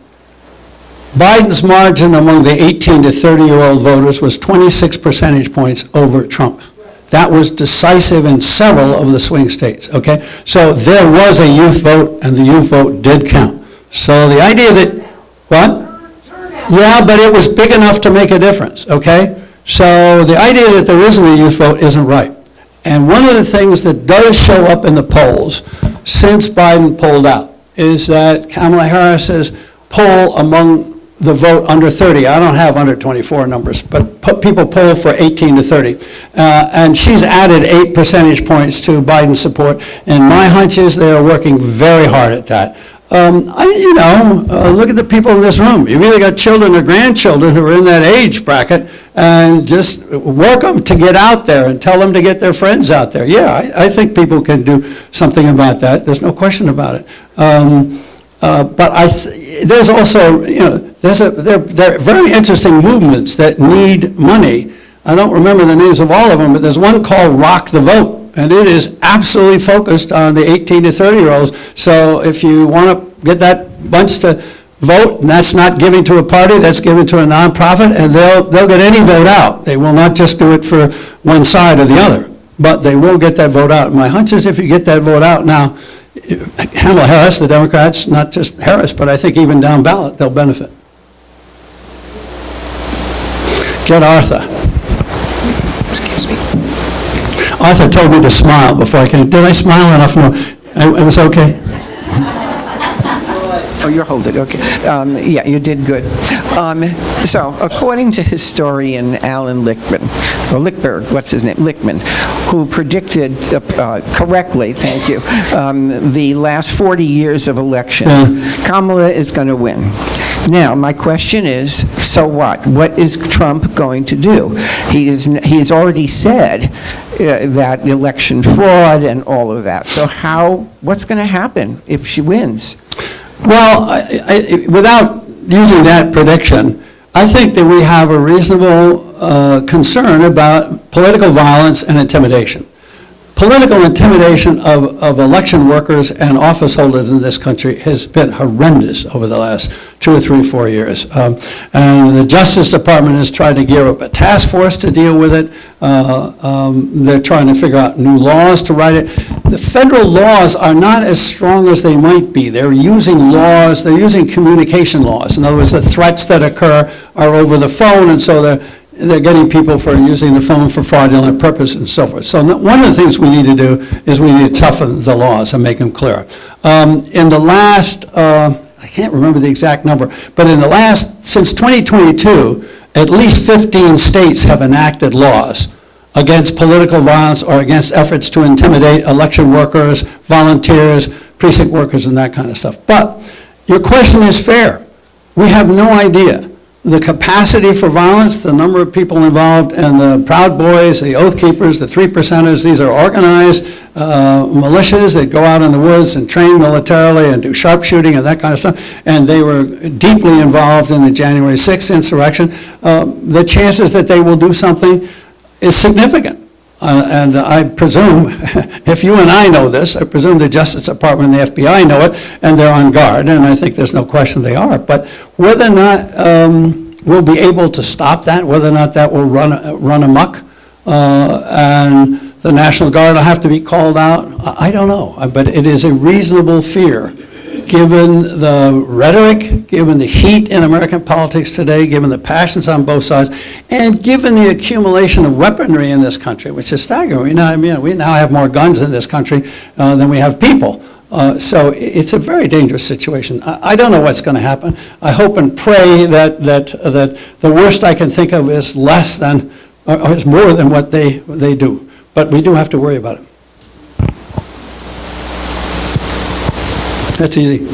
Biden's margin among the 18 to 30-year-old voters was 26 percentage points over Trump. That was decisive in several of the swing states, okay? So there was a youth vote, and the youth vote did count. So the idea that, what? Yeah, but it was big enough to make a difference, okay? So the idea that there isn't a youth vote isn't right. And one of the things that does show up in the polls since Biden pulled out is that Kamala Harris's poll among the vote under 30, I don't have under 24 numbers, but people poll for 18 to 30. And she's added 8 percentage points to Biden's support. And my hunch is they are working very hard at that. Look at the people in this room. You really got children or grandchildren who are in that age bracket, and just work them to get out there and tell them to get their friends out there. Yeah, I think people can do something about that. There's no question about it. But there's also, there are very interesting movements that need money. I don't remember the names of all of them, but there's one called Rock the Vote. And it is absolutely focused on the 18 to 30-year-olds. So if you want to get that bunch to vote, and that's not giving to a party, that's giving to a nonprofit, and they'll get any vote out. They will not just do it for one side or the other, but they will get that vote out. My hunch is if you get that vote out now, Kamala Harris, the Democrats, not just Harris, but I think even down ballot, they'll benefit. Get Arthur. Excuse me. Arthur told me to smile before I came. Did I smile enough? No, it was okay. Oh, you're holding, okay. Yeah, you did good. So, according to historian Alan Lichtman, or Lichtberg, what's his name? Lichtman, who predicted correctly, thank you, the last 40 years of elections, Kamala is going to win. Now, my question is, so what? What is Trump going to do? He has already said that election fraud and all of that. So what's going to happen if she wins? Well, without using that prediction, I think that we have a reasonable concern about political violence and intimidation. Political intimidation of election workers and office holders in this country has been horrendous over the last 2 or 3, 4 years. And the Justice Department has tried to gear up a task force to deal with it. They're trying to figure out new laws to write it. The federal laws are not as strong as they might be. They're using laws, they're using communication laws. In other words, the threats that occur are over the phone, and so they're getting people for using the phone for fraudulent purposes and so forth. So one of the things we need to do is we need to toughen the laws and make them clearer. In the last, I can't remember the exact number, but since 2022, at least 15 states have enacted laws against political violence or against efforts to intimidate election workers, volunteers, precinct workers, and that kind of stuff. But your question is fair. We have no idea the capacity for violence, the number of people involved, and the Proud Boys, the Oathkeepers, the 3%ers. These are organized militias that go out in the woods and train militarily and do sharpshooting and that kind of stuff. And they were deeply involved in the January 6th insurrection. The chances that they will do something is significant. And I presume, if you and I know this, I presume the Justice Department and the FBI know it, and they're on guard, and I think there's no question they are. But whether or not we'll be able to stop that, whether or not that will run amok, and the National Guard will have to be called out, I don't know. But it is a reasonable fear, given the rhetoric, given the heat in American politics today, given the passions on both sides, and given the accumulation of weaponry in this country, which is staggering. We now have more guns in this country than we have people. So it's a very dangerous situation. I don't know what's going to happen. I hope and pray that the worst I can think of is less than, or is more than what they do. But we do have to worry about it. That's easy.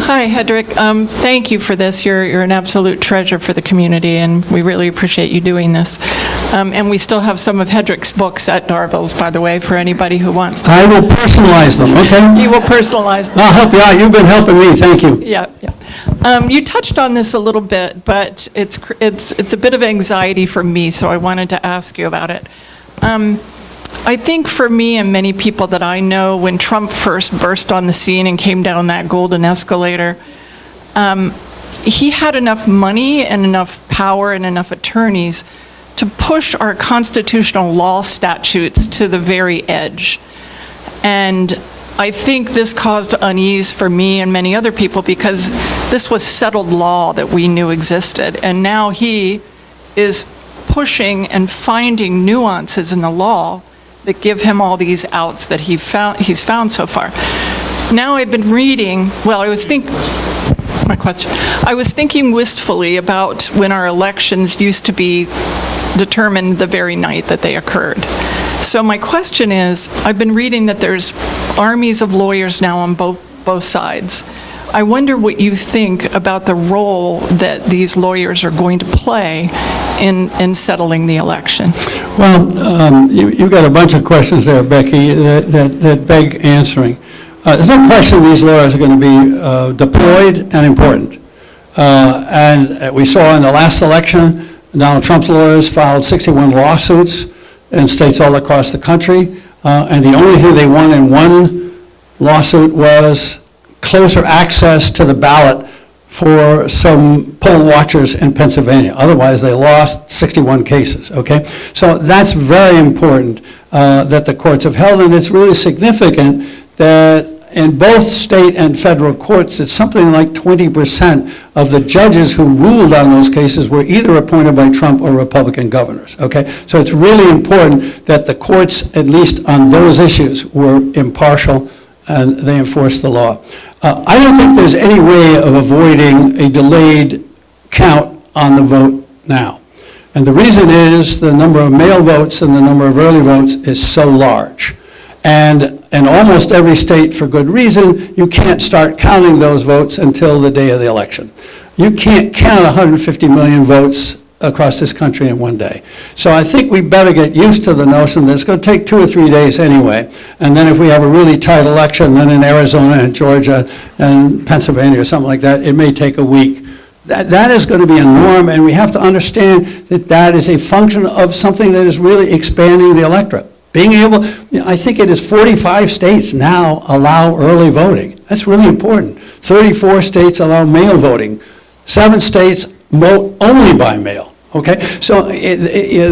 Hi, Hedrick. Thank you for this. You're an absolute treasure for the community, and we really appreciate you doing this. And we still have some of Hedrick's books at Darville's, by the way, for anybody who wants them. I will personalize them, okay? You will personalize them. I'll help you out. You've been helping me. Thank you. Yeah. You touched on this a little bit, but it's a bit of anxiety for me, so I wanted to ask you about it. I think for me and many people that I know, when Trump first burst on the scene and came down that golden escalator, he had enough money and enough power and enough attorneys to push our constitutional law statutes to the very edge. And I think this caused unease for me and many other people because this was settled law that we knew existed. And now he is pushing and finding nuances in the law that give him all these outs that he's found so far. Now I've been reading, I was thinking wistfully about when our elections used to be determined the very night that they occurred. So my question is, I've been reading that there's armies of lawyers now on both sides. I wonder what you think about the role that these lawyers are going to play in settling the election. Well, you've got a bunch of questions there, Becky, that beg answering. There's no question these lawyers are going to be deployed and important. And we saw in the last election, Donald Trump's lawyers filed 61 lawsuits in states all across the country. And the only thing they won in one lawsuit was closer access to the ballot for some poll watchers in Pennsylvania. Otherwise, they lost 61 cases, okay? So that's very important that the courts have held, and it's really significant that in both state and federal courts, it's something like 20% of the judges who ruled on those cases were either appointed by Trump or Republican governors, okay? So it's really important that the courts, at least on those issues, were impartial and they enforced the law. I don't think there's any way of avoiding a delayed count on the vote now. And the reason is the number of mail votes and the number of early votes is so large. And in almost every state, for good reason, you can't start counting those votes until the day of the election. You can't count 150 million votes across this country in one day. So I think we better get used to the notion that it's going to take 2 or 3 days anyway. And then if we have a really tight election, then in Arizona and Georgia and Pennsylvania or something like that, it may take a week. That is going to be a norm, and we have to understand that that is a function of something that is really expanding the electorate. Being able, I think it is 45 states now allow early voting. That's really important. 34 states allow mail voting. 7 states vote only by mail, okay? So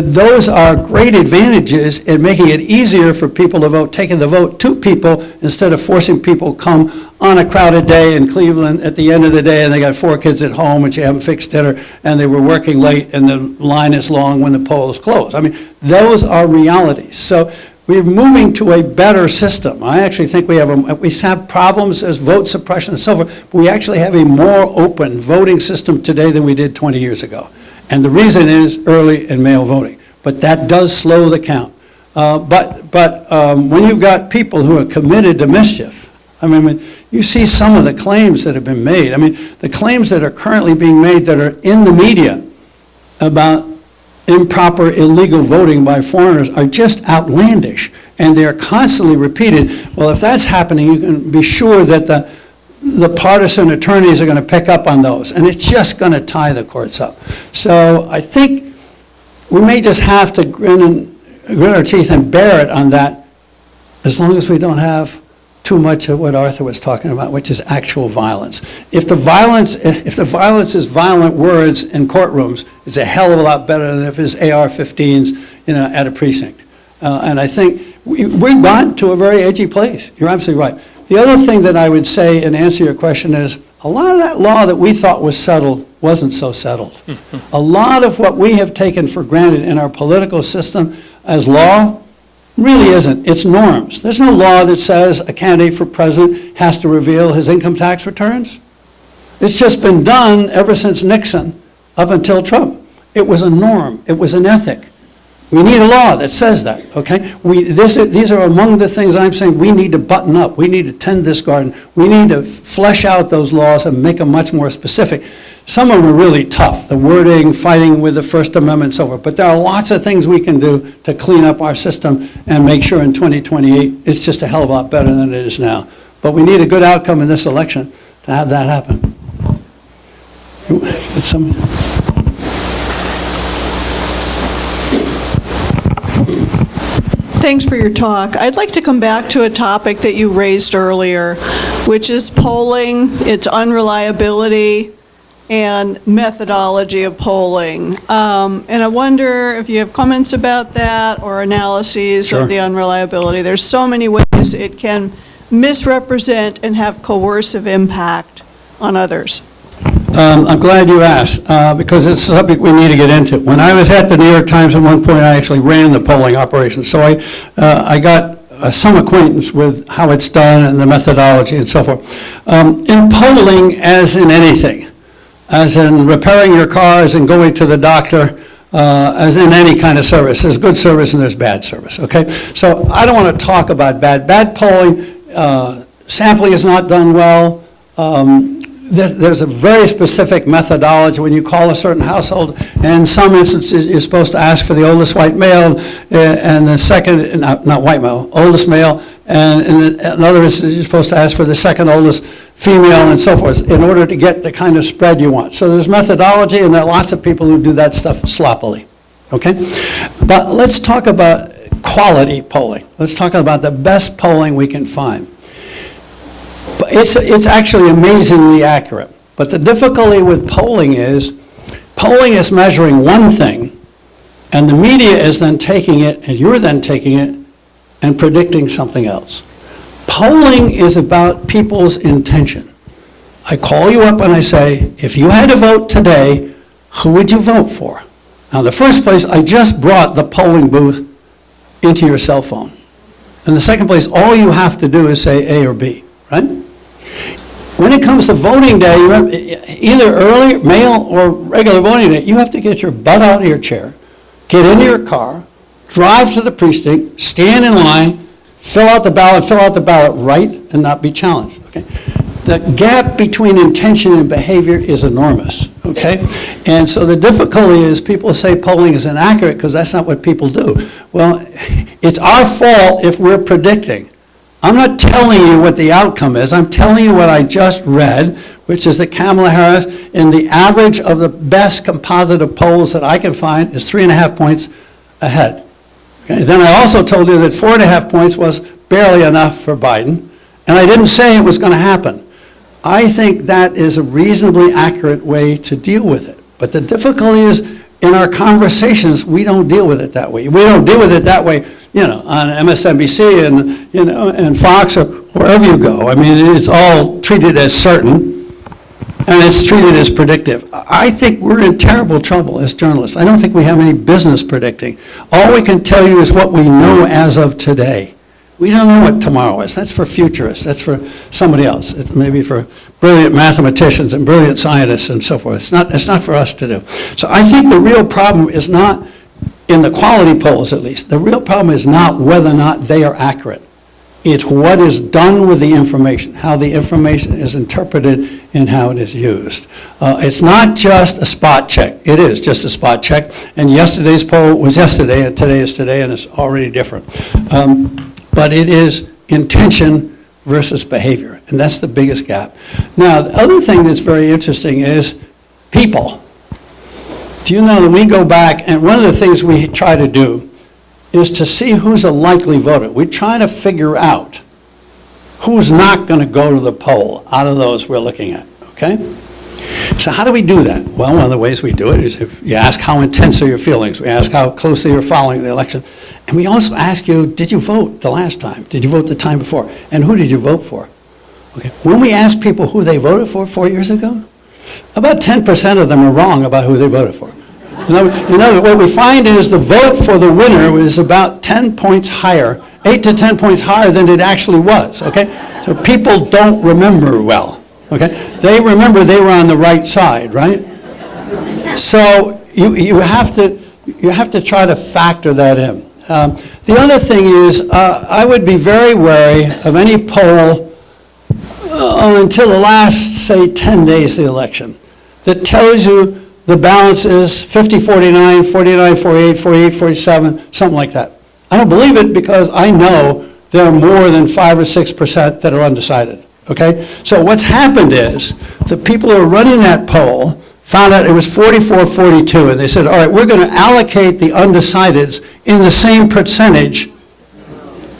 those are great advantages in making it easier for people to vote, taking the vote to people instead of forcing people to come on a crowded day in Cleveland at the end of the day and they got 4 kids at home and you haven't fixed dinner and they were working late and the line is long when the polls close. I mean, those are realities. So We're moving to a better system. I actually think we have problems as vote suppression and so forth, but we actually have a more open voting system today than we did 20 years ago. And the reason is early and mail voting. But that does slow the count. But when you've got people who are committed to mischief, I mean, when you see some of the claims that have been made, I mean, the claims that are currently being made that are in the media about improper, illegal voting by foreigners are just outlandish, and they're constantly repeated. Well, if that's happening, you can be sure that the partisan attorneys are going to pick up on those, and it's just going to tie the courts up. So I think we may just have to grin our teeth and bear it on that, as long as we don't have too much of what Arthur was talking about, which is actual violence. If the violence is violent words in courtrooms, it's a hell of a lot better than if it's AR-15s, at a precinct. And I think we've gotten to a very edgy place. You're absolutely right. The other thing that I would say and answer your question is, a lot of that law that we thought was settled wasn't so settled. A lot of what we have taken for granted in our political system as law really isn't. It's norms. There's no law that says a candidate for president has to reveal his income tax returns. It's just been done ever since Nixon up until Trump. It was a norm. It was an ethic. We need a law that says that, okay? These are among the things I'm saying we need to button up. We need to tend this garden. We need to flesh out those laws and make them much more specific. Some of them are really tough, the wording, fighting with the First Amendment and so forth. But there are lots of things we can do to clean up our system and make sure in 2028 it's just a hell of a lot better than it is now. But we need a good outcome in this election to have that happen. Thanks for your talk. I'd like to come back to a topic that you raised earlier, which is polling, its unreliability, and methodology of polling. And I wonder if you have comments about that or analyses Sure. of the unreliability. There's so many ways it can misrepresent and have coercive impact on others. I'm glad you asked, because it's a subject we need to get into. When I was at the New York Times at one point, I actually ran the polling operation, so I got some acquaintance with how it's done and the methodology and so forth. In polling, as in anything, as in repairing your car, as in going to the doctor, as in any kind of service, there's good service and there's bad service, okay? So I don't want to talk about bad polling. Sampling is not done well. There's a very specific methodology when you call a certain household. In some instances, you're supposed to ask for the oldest white male, and the second, not white male, oldest male, and in other instances, you're supposed to ask for the second oldest female, and so forth, in order to get the kind of spread you want. So there's methodology, and there are lots of people who do that stuff sloppily, okay? But let's talk about quality polling. Let's talk about the best polling we can find. It's actually amazingly accurate. But the difficulty with polling is measuring one thing, and the media is then taking it, and you're then taking it, and predicting something else. Polling is about people's intention. I call you up and I say, if you had to vote today, who would you vote for? Now, in the first place, I just brought the polling booth into your cell phone. In the second place, all you have to do is say A or B, right? When it comes to voting day, either early, mail, or regular voting day, you have to get your butt out of your chair, get into your car, drive to the precinct, stand in line, fill out the ballot right, and not be challenged, okay? The gap between intention and behavior is enormous, okay? And so the difficulty is people say polling is inaccurate because that's not what people do. Well, it's our fault if we're predicting. I'm not telling you what the outcome is. I'm telling you what I just read, which is that Kamala Harris, in the average of the best composite of polls that I can find, is 3.5 points ahead. Okay? Then I also told you that 4.5 points was barely enough for Biden, and I didn't say it was going to happen. I think that is a reasonably accurate way to deal with it. But the difficulty is, in our conversations, we don't deal with it that way. We don't deal with it that way, on MSNBC and Fox or wherever you go. I mean, it's all treated as certain. and it's treated as predictive. I think we're in terrible trouble as journalists. I don't think we have any business predicting. All we can tell you is what we know as of today. We don't know what tomorrow is. That's for futurists. That's for somebody else. It's maybe for brilliant mathematicians and brilliant scientists and so forth. It's not for us to do. So I think the real problem is not, in the quality polls at least, the real problem is not whether or not they are accurate. It's what is done with the information, how the information is interpreted and how it is used. It's not just a spot check. It is just a spot check. And yesterday's poll was yesterday, and today is today, and it's already different. But it is intention versus behavior, and that's the biggest gap. Now, the other thing that's very interesting is people. Do you know that we go back, and one of the things we try to do is to see who's a likely voter. We try to figure out who's not going to go to the poll out of those we're looking at, okay? So how do we do that? Well, one of the ways we do it is if you ask how intense are your feelings. We ask how closely you're following the election. And we also ask you, did you vote the last time? Did you vote the time before? And who did you vote for? Okay. When we ask people who they voted for 4 years ago, about 10% of them are wrong about who they voted for. You know, what we find is the vote for the winner was about 10 points higher, 8 to 10 points higher than it actually was, okay? So people don't remember well, okay? They remember they were on the right side, right? So you have to try to factor that in. The other thing is, I would be very wary of any poll until the last, say, 10 days of the election that tells you the balance is 50-49, 49-48, 48-47, something like that. I don't believe it because I know there are more than 5 or 6% that are undecided, okay? So what's happened is the people who are running that poll found out it was 44-42, and they said, all right, we're going to allocate the undecideds in the same percentage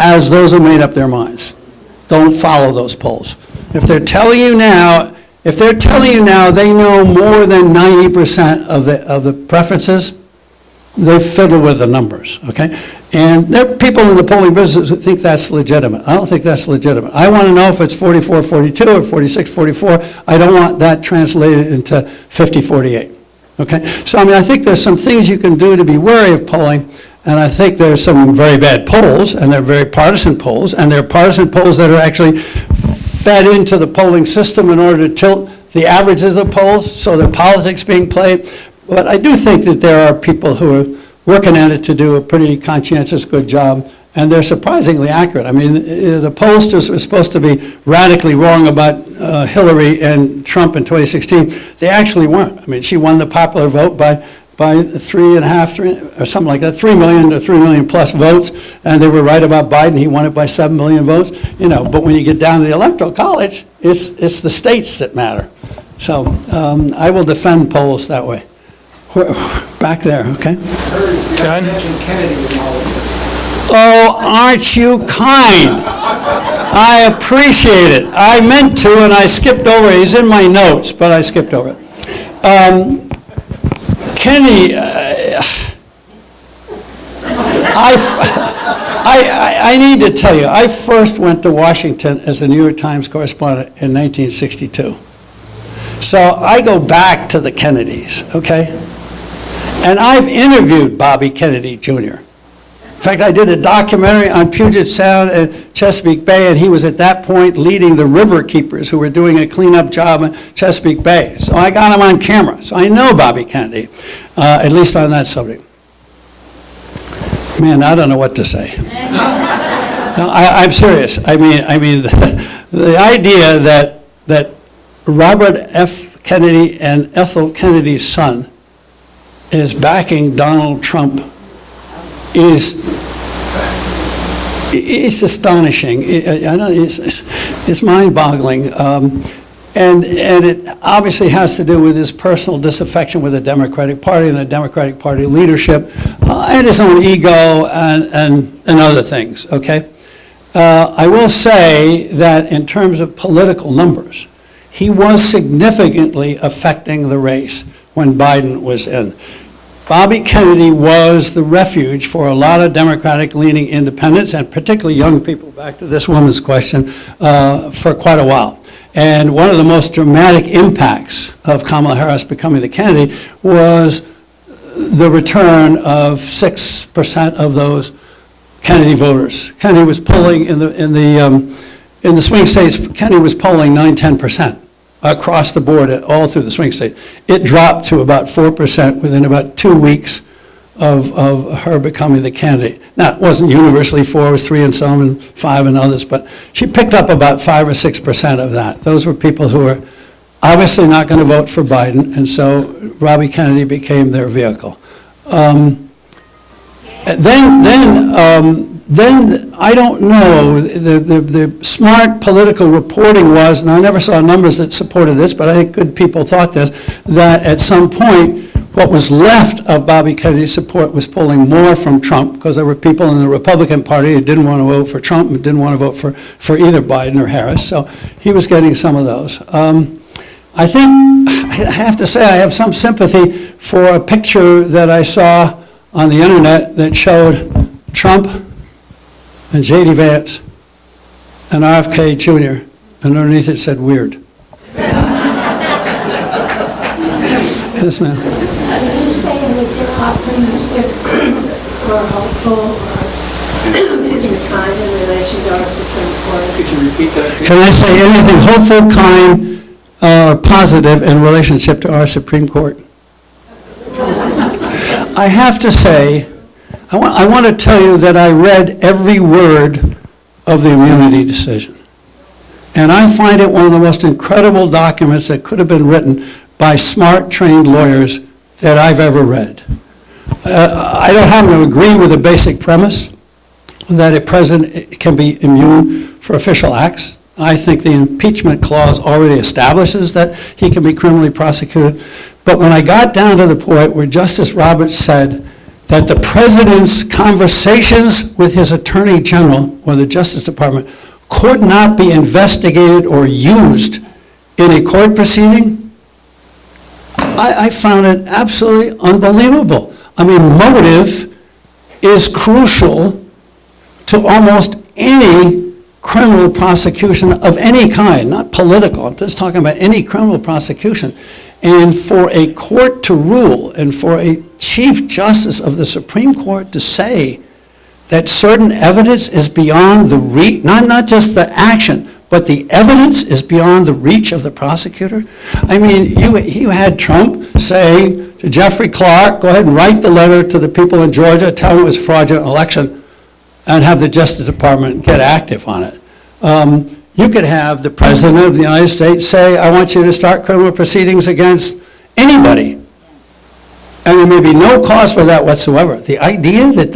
as those who made up their minds. Don't follow those polls. If they're telling you now they know more than 90% of the preferences, they fiddle with the numbers, okay? And there are people in the polling business who think that's legitimate. I don't think that's legitimate. I want to know if it's 44-42 or 46-44. I don't want that translated into 50-48, okay? So, I mean, I think there's some things you can do to be wary of polling, and I think there's some very bad polls, and they're very partisan polls, and there are partisan polls that are actually fed into the polling system in order to tilt the averages of the polls, so the politics being played. But I do think that there are people who are working at it to do a pretty conscientious, good job, and they're surprisingly accurate. I mean, the pollsters were supposed to be radically wrong about Hillary and Trump in 2016. They actually weren't. I mean, she won the popular vote by 3.5 or something like that, 3 million to 3 million plus votes, and they were right about Biden. He won it by 7 million votes, you know. But when you get down to the Electoral College, it's the states that matter. So I will defend polls that way. Back there, okay? John? Oh, aren't you kind? I appreciate it. I meant to, and I skipped over it. He's in my notes, but I skipped over it. Kenny, I need to tell you, I first went to Washington as a New York Times correspondent in 1962. So I go back to the Kennedys, okay? And I've interviewed Bobby Kennedy Jr. In fact, I did a documentary on Puget Sound and Chesapeake Bay, and he was at that point leading the river keepers who were doing a cleanup job in Chesapeake Bay. So I got him on camera. So I know Bobby Kennedy, at least on that subject. Man, I don't know what to say. No, I'm serious. I mean, the idea that Robert F. Kennedy and Ethel Kennedy's son is backing Donald Trump it's astonishing. I know it's mind-boggling, and it obviously has to do with his personal disaffection with the Democratic Party and the Democratic Party leadership, and his own ego and other things. Okay, I will say that in terms of political numbers, he was significantly affecting the race when Biden was in. Bobby Kennedy was the refuge for a lot of Democratic-leaning independents, and particularly young people, back to this woman's question, for quite a while. And one of the most dramatic impacts of Kamala Harris becoming the candidate was the return of 6% of those Kennedy voters. Kennedy was polling in the swing states. Kennedy was polling 9-10% across the board, all through the swing state. It dropped to about 4% within about 2 weeks of her becoming the candidate. Now, it wasn't universally 4, it was 3 and some, and 5 and others, but she picked up about 5 or 6% of that. Those were people who were obviously not going to vote for Biden, and so Robbie Kennedy became their vehicle. Then I don't know, the smart political reporting was, and I never saw numbers that supported this, but I think good people thought this, that at some point, what was left of Bobby Kennedy's support was pulling more from Trump, because there were people in the Republican Party who didn't want to vote for Trump and didn't want to vote for either Biden or Harris, so he was getting some of those. I think, I have to say, I have some sympathy for a picture that I saw on the internet that showed Trump and J.D. Vance and RFK Jr., and underneath it said weird. Yes, ma'am. Are you saying that your optimistic or hopeful or kind in relation to our Supreme Court? Could you repeat that? Can I say anything hopeful, kind, or positive in relationship to our Supreme Court? I have to say, I want to tell you that I read every word of the immunity decision. And I find it one of the most incredible documents that could have been written by smart, trained lawyers that I've ever read. I don't happen to agree with the basic premise that a president can be immune for official acts. I think the impeachment clause already establishes that he can be criminally prosecuted. But when I got down to the point where Justice Roberts said that the president's conversations with his attorney general or the Justice Department could not be investigated or used in a court proceeding, I found it absolutely unbelievable. I mean, motive is crucial to almost any criminal prosecution of any kind, not political. I'm just talking about any criminal prosecution. And for a court to rule and for a Chief Justice of the Supreme Court to say that certain evidence is beyond the reach, not just the action, but the evidence is beyond the reach of the prosecutor. I mean, you had Trump say to Jeffrey Clark, go ahead and write the letter to the people in Georgia, tell them it was a fraudulent election, and have the Justice Department get active on it. You could have the President of the United States say, I want you to start criminal proceedings against anybody. And there may be no cause for that whatsoever. The idea that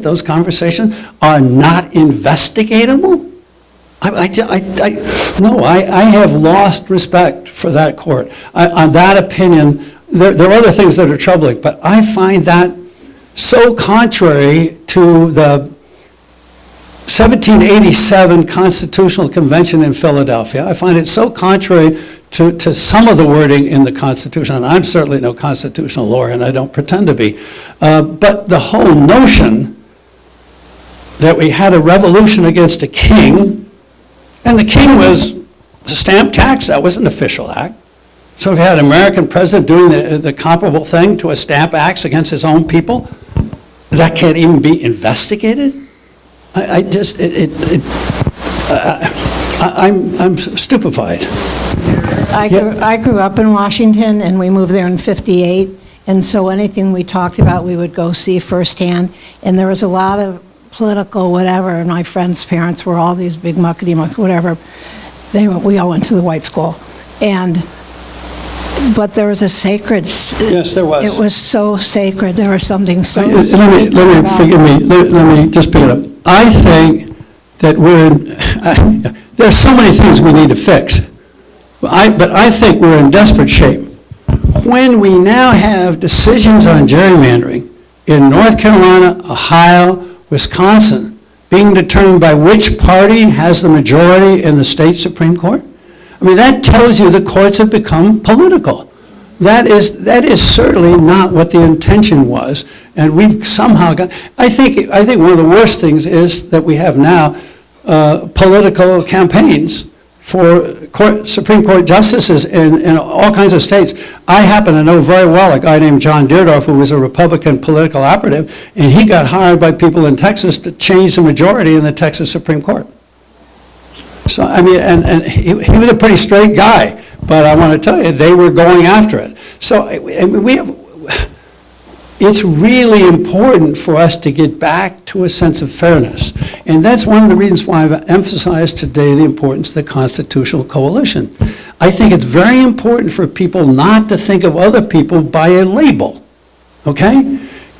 those conversations are not investigatable? I have lost respect for that court. On that opinion, there are other things that are troubling, but I find that so contrary to the 1787 Constitutional Convention in Philadelphia. I find it so contrary to some of the wording in the Constitution, and I'm certainly no constitutional lawyer, and I don't pretend to be. But the whole notion that we had a revolution against a king, and the king was a stamp tax, that was an official act. So if you had an American president doing the comparable thing to a stamp act against his own people, that can't even be investigated? I'm stupefied. I grew up in Washington, and we moved there in '58, and so anything we talked about, we would go see firsthand, and there was a lot of political whatever, and my friends' parents were all these big muckety-mucks, whatever. We all went to the white school, but there was a sacred. Yes, there was. It was so sacred. There was something so. Let me just pick it up. I think that there's so many things we need to fix, but I think we're in desperate shape. When we now have decisions on gerrymandering in North Carolina, Ohio, Wisconsin, being determined by which party has the majority in the state Supreme Court, I mean, that tells you the courts have become political. That is certainly not what the intention was, and we've somehow got. I think one of the worst things is that we have now political campaigns for Supreme Court justices in all kinds of states. I happen to know very well a guy named John Deardorff, who was a Republican political operative, and he got hired by people in Texas to change the majority in the Texas Supreme Court. So, I mean, and he was a pretty straight guy, but I want to tell you, they were going after it. So it's really important for us to get back to a sense of fairness. And that's one of the reasons why I've emphasized today the importance of the constitutional coalition. I think it's very important for people not to think of other people by a label, okay?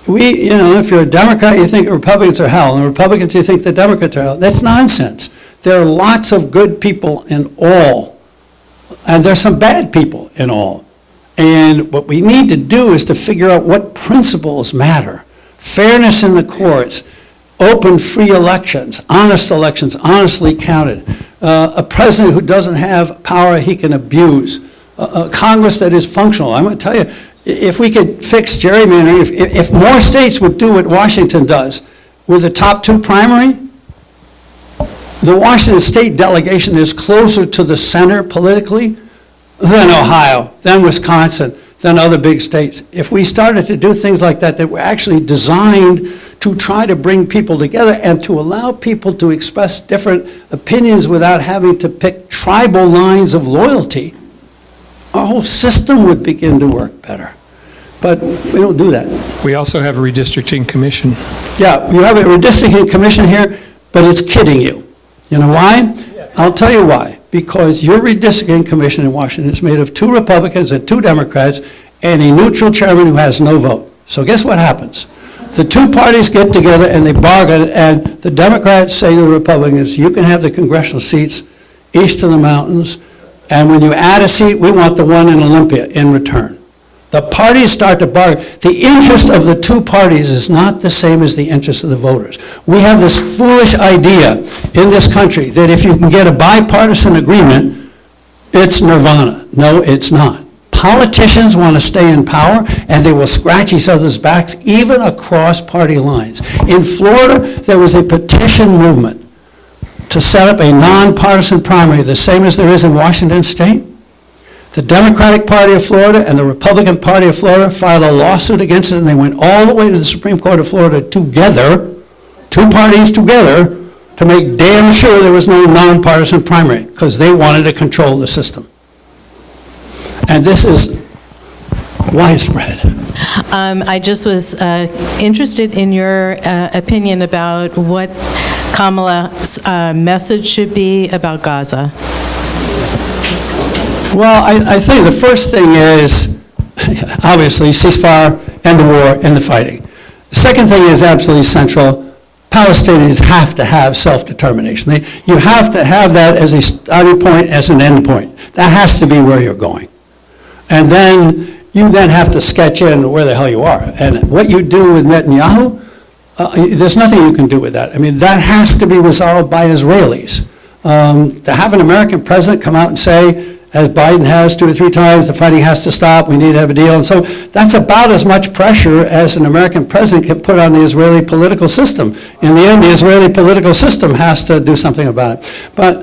If you're a Democrat, you think Republicans are hell, and Republicans, you think the Democrats are hell. That's nonsense. There are lots of good people in all, and there's some bad people in all. And what we need to do is to figure out what principles matter. Fairness in the courts, open, free elections, honestly counted, a president who doesn't have power he can abuse, a Congress that is functional. I'm going to tell you, if we could fix gerrymandering, if more states would do what Washington does with the top two primary, the Washington state delegation is closer to the center politically than Ohio, than Wisconsin, than other big states. If we started to do things like that, that were actually designed to try to bring people together and to allow people to express different opinions without having to pick tribal lines of loyalty, our whole system would begin to work better. But we don't do that. We also have a redistricting commission. Yeah, you have a redistricting commission here, but it's kidding you. You know why? I'll tell you why. Because your redistricting commission in Washington is made of 2 Republicans and 2 Democrats and a neutral chairman who has no vote. So guess what happens? The 2 parties get together and they bargain, and the Democrats say to the Republicans, you can have the congressional seats east of the mountains, and when you add a seat, we want the one in Olympia in return. The parties start to bargain. The interest of the 2 parties is not the same as the interest of the voters. We have this foolish idea in this country that if you can get a bipartisan agreement, it's nirvana. No, it's not. Politicians want to stay in power, and they will scratch each other's backs, even across party lines. In Florida, there was a petition movement to set up a nonpartisan primary, the same as there is in Washington State. The Democratic Party of Florida and the Republican Party of Florida filed a lawsuit against it, and they went all the way to the Supreme Court of Florida together, 2 parties together, to make damn sure there was no nonpartisan primary, because they wanted to control the system. And this is widespread. I just was interested in your opinion about what Kamala's message should be about Gaza. Well, I think the first thing is, obviously, ceasefire, end the war, end the fighting. The second thing is absolutely central. Palestinians have to have self-determination. You have to have that as a starting point, as an end point. That has to be where you're going. And then you then have to sketch in where the hell you are. And what you do with Netanyahu, there's nothing you can do with that. I mean, that has to be resolved by Israelis. To have an American president come out and say, as Biden has 2 or 3 times, the fighting has to stop, we need to have a deal. And so that's about as much pressure as an American president can put on the Israeli political system. In the end, the Israeli political system has to do something about it. But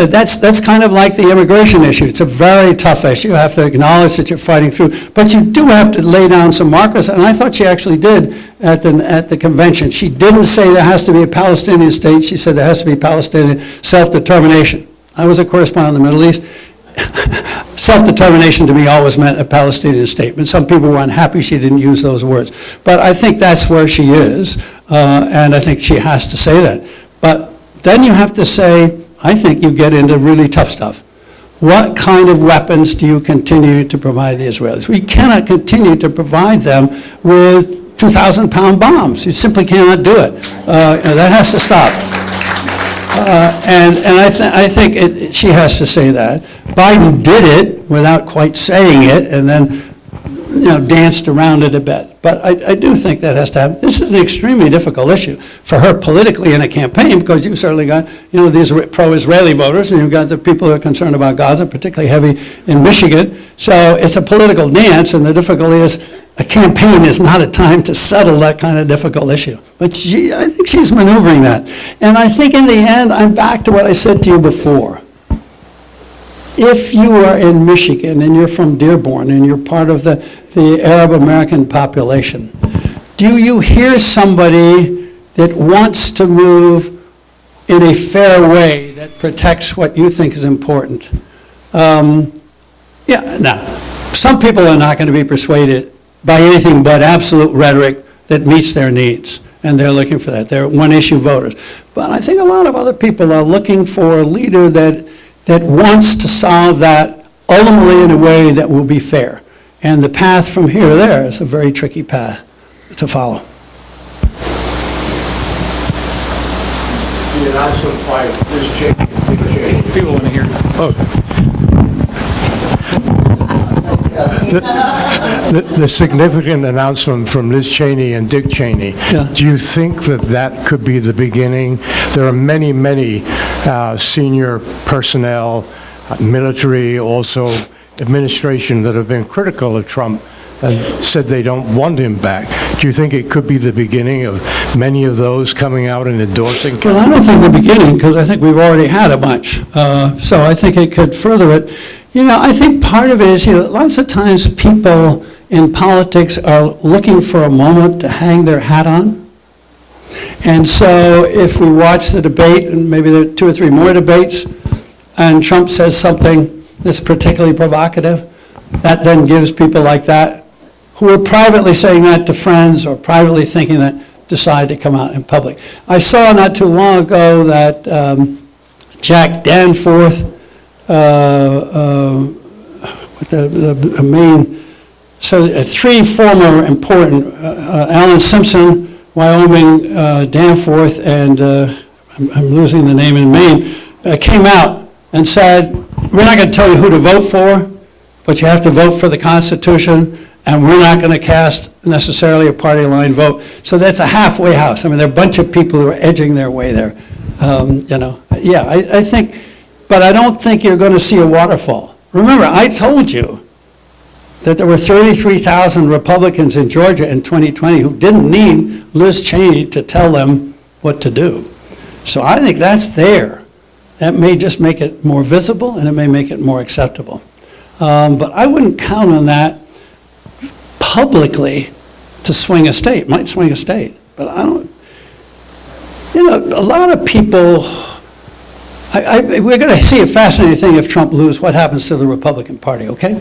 that's kind of like the immigration issue. It's a very tough issue. You have to acknowledge that you're fighting through. But you do have to lay down some markers, and I thought she actually did at the convention. She didn't say there has to be a Palestinian state. She said there has to be Palestinian self-determination. I was a correspondent in the Middle East. Self-determination to me always meant a Palestinian statement. Some people were unhappy she didn't use those words. But I think that's where she is, and I think she has to say that. But then you have to say, I think you get into really tough stuff. What kind of weapons do you continue to provide the Israelis? We cannot continue to provide them with 2,000-pound bombs. You simply cannot do it. That has to stop. And I think she has to say that. Biden did it without quite saying it, and then danced around it a bit. But I do think that has to happen. This is an extremely difficult issue for her politically in a campaign, because you've certainly got these pro-Israeli voters, and you've got the people who are concerned about Gaza, particularly heavy in Michigan. So it's a political dance, and the difficulty is a campaign is not a time to settle that kind of difficult issue. But I think she's maneuvering that. And I think in the end, I'm back to what I said to you before. if you are in Michigan and you're from Dearborn and you're part of the Arab American population, do you hear somebody that wants to move in a fair way that protects what you think is important? Now, some people are not going to be persuaded by anything but absolute rhetoric that meets their needs, and they're looking for that. They're one-issue voters. But I think a lot of other people are looking for a leader that wants to solve that ultimately in a way that will be fair. And the path from here to there is a very tricky path to follow. The announcement by Liz Cheney. People want to hear. The significant announcement from Liz Cheney and Dick Cheney, do you think that could be the beginning? There are many, many senior personnel, military, also administration that have been critical of Trump and said they don't want him back. Do you think it could be the beginning of many of those coming out and endorsing him? Well, I don't think the beginning, because I think we've already had a bunch. So I think it could further it. I think part of it is, lots of times people in politics are looking for a moment to hang their hat on. And so if we watch the debate, and maybe there are 2 or 3 more debates, and Trump says something that's particularly provocative, that then gives people like that, who are privately saying that to friends or privately thinking that, decide to come out in public. I saw not too long ago that Jack Danforth, the main, so 3 former important, Alan Simpson, Wyoming, Danforth, and I'm losing the name in Maine, came out and said, we're not going to tell you who to vote for, but you have to vote for the Constitution, and we're not going to cast necessarily a party line vote. So that's a halfway house. I mean, there are a bunch of people who are edging their way there. I think, but I don't think you're going to see a waterfall. Remember, I told you that there were 33,000 Republicans in Georgia in 2020 who didn't need Liz Cheney to tell them what to do. So I think that's there. That may just make it more visible, and it may make it more acceptable. But I wouldn't count on that publicly to swing a state. It might swing a state, but I don't, a lot of people, we're going to see a fascinating thing if Trump loses, what happens to the Republican Party, okay?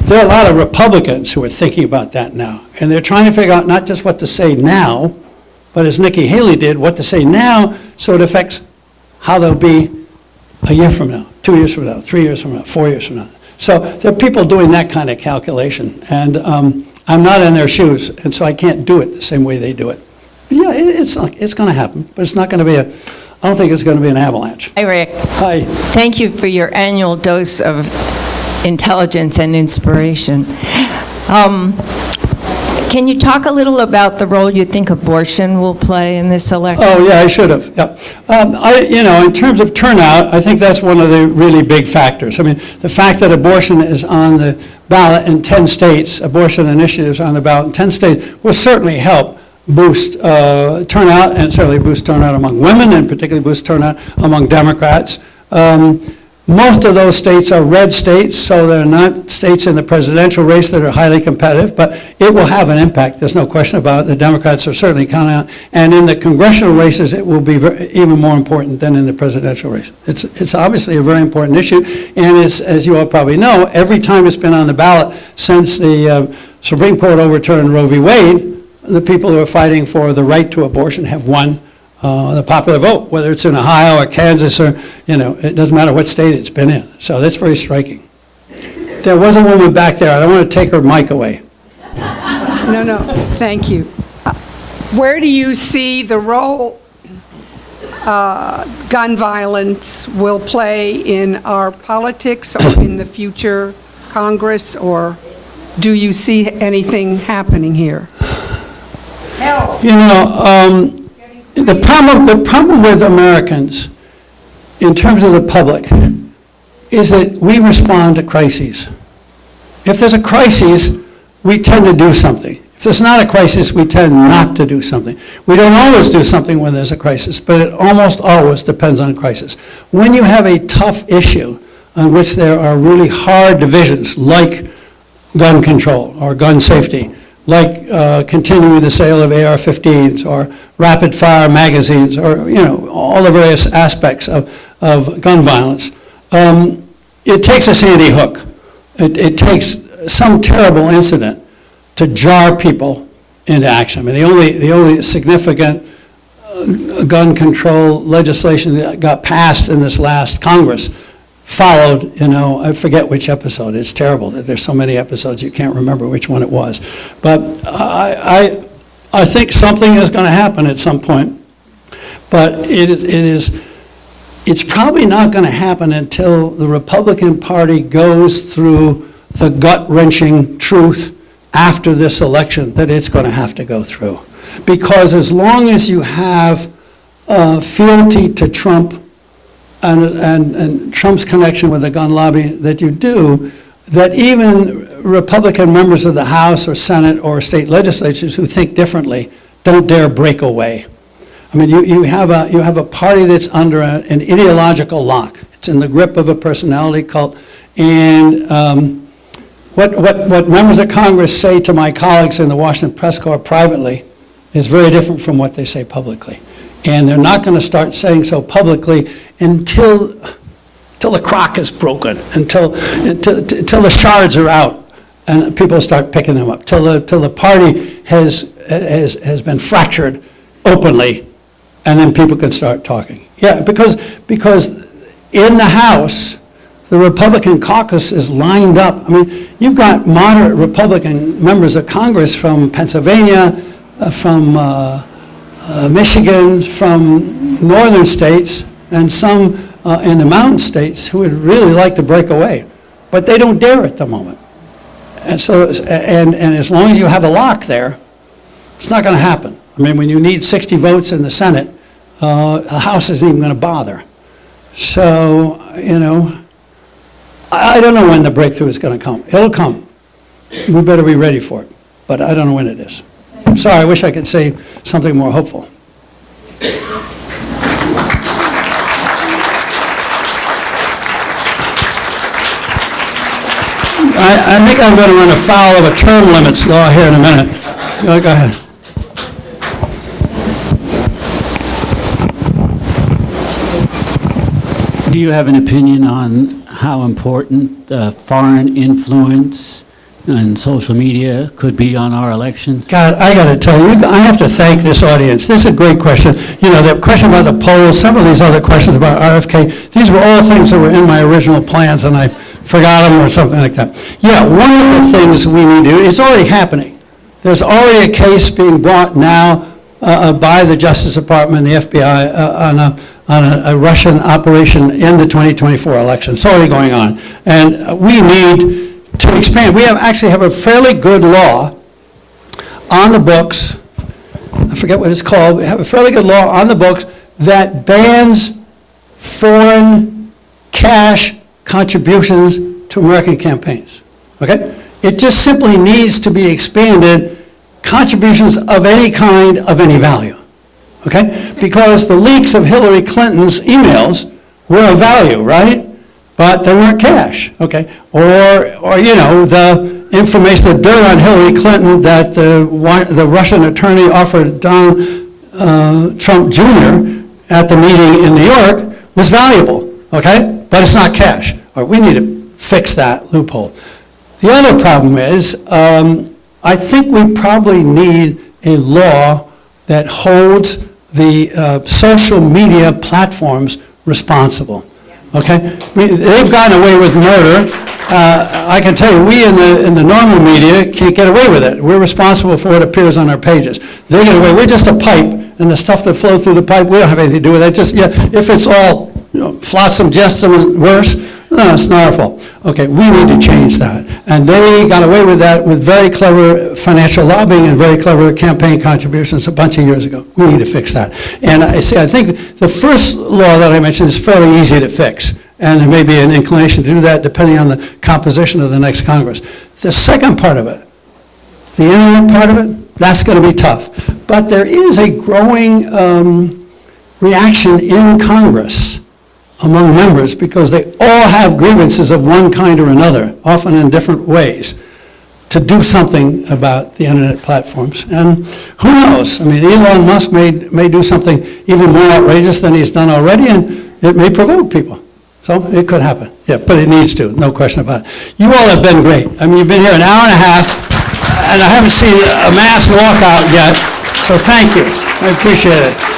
There are a lot of Republicans who are thinking about that now, and they're trying to figure out not just what to say now, but as Nikki Haley did, what to say now so it affects how they'll be a year from now, 2 years from now, 3 years from now, 4 years from now. So there are people doing that kind of calculation, and I'm not in their shoes, and so I can't do it the same way they do it. But yeah, it's going to happen, but it's not going to be I don't think it's going to be an avalanche. Hi, Rick. Hi. Thank you for your annual dose of intelligence and inspiration. Can you talk a little about the role you think abortion will play in this election? Oh, yeah, I should have. Yeah. In terms of turnout, I think that's one of the really big factors. I mean, the fact that abortion is on the ballot in 10 states, abortion initiatives on the ballot in 10 states, will certainly help boost turnout, and certainly boost turnout among women, and particularly boost turnout among Democrats. Most of those states are red states, so they're not states in the presidential race that are highly competitive, but it will have an impact. There's no question about it. The Democrats are certainly counting on it. And in the congressional races, it will be even more important than in the presidential race. It's obviously a very important issue, and as you all probably know, every time it's been on the ballot since the Supreme Court overturned Roe v. Wade, the people who are fighting for the right to abortion have won the popular vote, whether it's in Ohio or Kansas or, it doesn't matter what state it's been in. So that's very striking. There was a woman back there. I don't want to take her mic away. No, thank you. Where do you see the role gun violence will play in our politics or in the future Congress, or do you see anything happening here? The problem with Americans, in terms of the public, is that we respond to crises. If there's a crisis, we tend to do something. If there's not a crisis, we tend not to do something. We don't always do something when there's a crisis, but it almost always depends on crisis. When you have a tough issue, on which there are really hard divisions, like gun control or gun safety, like continuing the sale of AR-15s or rapid-fire magazines, or all the various aspects of gun violence. It takes a Sandy Hook. It takes some terrible incident to jar people into action. I mean, the only significant gun control legislation that got passed in this last Congress followed, I forget which episode. It's terrible that there's so many episodes you can't remember which one it was. But I think something is going to happen at some point. But it's probably not going to happen until the Republican Party goes through the gut-wrenching truth after this election that it's going to have to go through. Because as long as you have fealty to Trump and Trump's connection with the gun lobby that you do, that even Republican members of the House or Senate or state legislatures who think differently don't dare break away. I mean, you have a party that's under an ideological lock. It's in the grip of a personality cult. And what members of Congress say to my colleagues in the Washington Press Corps privately is very different from what they say publicly. And they're not going to start saying so publicly until the crock is broken, until the shards are out and people start picking them up, till the party has been fractured openly, and then people can start talking. Yeah, because in the House, the Republican caucus is lined up. I mean, you've got moderate Republican members of Congress from Pennsylvania, from Michigan, from northern states, and some in the mountain states who would really like to break away, but they don't dare at the moment. And so, and as long as you have a lock there, it's not going to happen. I mean, when you need 60 votes in the Senate, the House isn't even going to bother. So, I don't know when the breakthrough is going to come. It'll come. We better be ready for it, but I don't know when it is. I'm sorry, I wish I could say something more hopeful. I think I'm going to run afoul of a term limits law here in a minute. Go ahead. Do you have an opinion on how important foreign influence and social media could be on our elections? God, I got to tell you, I have to thank this audience. This is a great question. The question about the polls, some of these other questions about RFK, these were all things that were in my original plans, and I forgot them or something like that. Yeah, one of the things we need to do, it's already happening. There's already a case being brought now by the Justice Department and the FBI on a Russian operation in the 2024 election. It's already going on. And we need to expand. We actually have a fairly good law on the books. I forget what it's called. We have a fairly good law on the books that bans foreign cash contributions to American campaigns. Okay? It just simply needs to be expanded. Contributions of any kind, of any value. Okay? Because the leaks of Hillary Clinton's emails were of value, right? But they weren't cash, okay? Or the information, the dirt on Hillary Clinton that the Russian attorney offered Donald Trump Jr. at the meeting in New York was valuable, okay? But it's not cash. All right, we need to fix that loophole. The other problem is, I think we probably need a law that holds the social media platforms responsible. Okay, they've gotten away with murder. I can tell you, we in the normal media can't get away with it. We're responsible for what appears on our pages. They get away. We're just a pipe, and the stuff that flows through the pipe, we don't have anything to do with it. Just if it's all flotsam, jetsam, and worse, no, it's not our fault. Okay, we need to change that. And they got away with that with very clever financial lobbying and very clever campaign contributions a bunch of years ago. We need to fix that. And I think the first law that I mentioned is fairly easy to fix. And there may be an inclination to do that depending on the composition of the next Congress. The second part of it, the internet part of it, that's going to be tough. But there is a growing reaction in Congress among members because they all have grievances of one kind or another, often in different ways, to do something about the internet platforms. And who knows? I mean, Elon Musk may do something even more outrageous than he's done already, and it may provoke people. So it could happen. Yeah, but it needs to, no question about it. You all have been great. I mean, you've been here an hour and a half, and I haven't seen a mass walkout yet, so thank you. I appreciate it.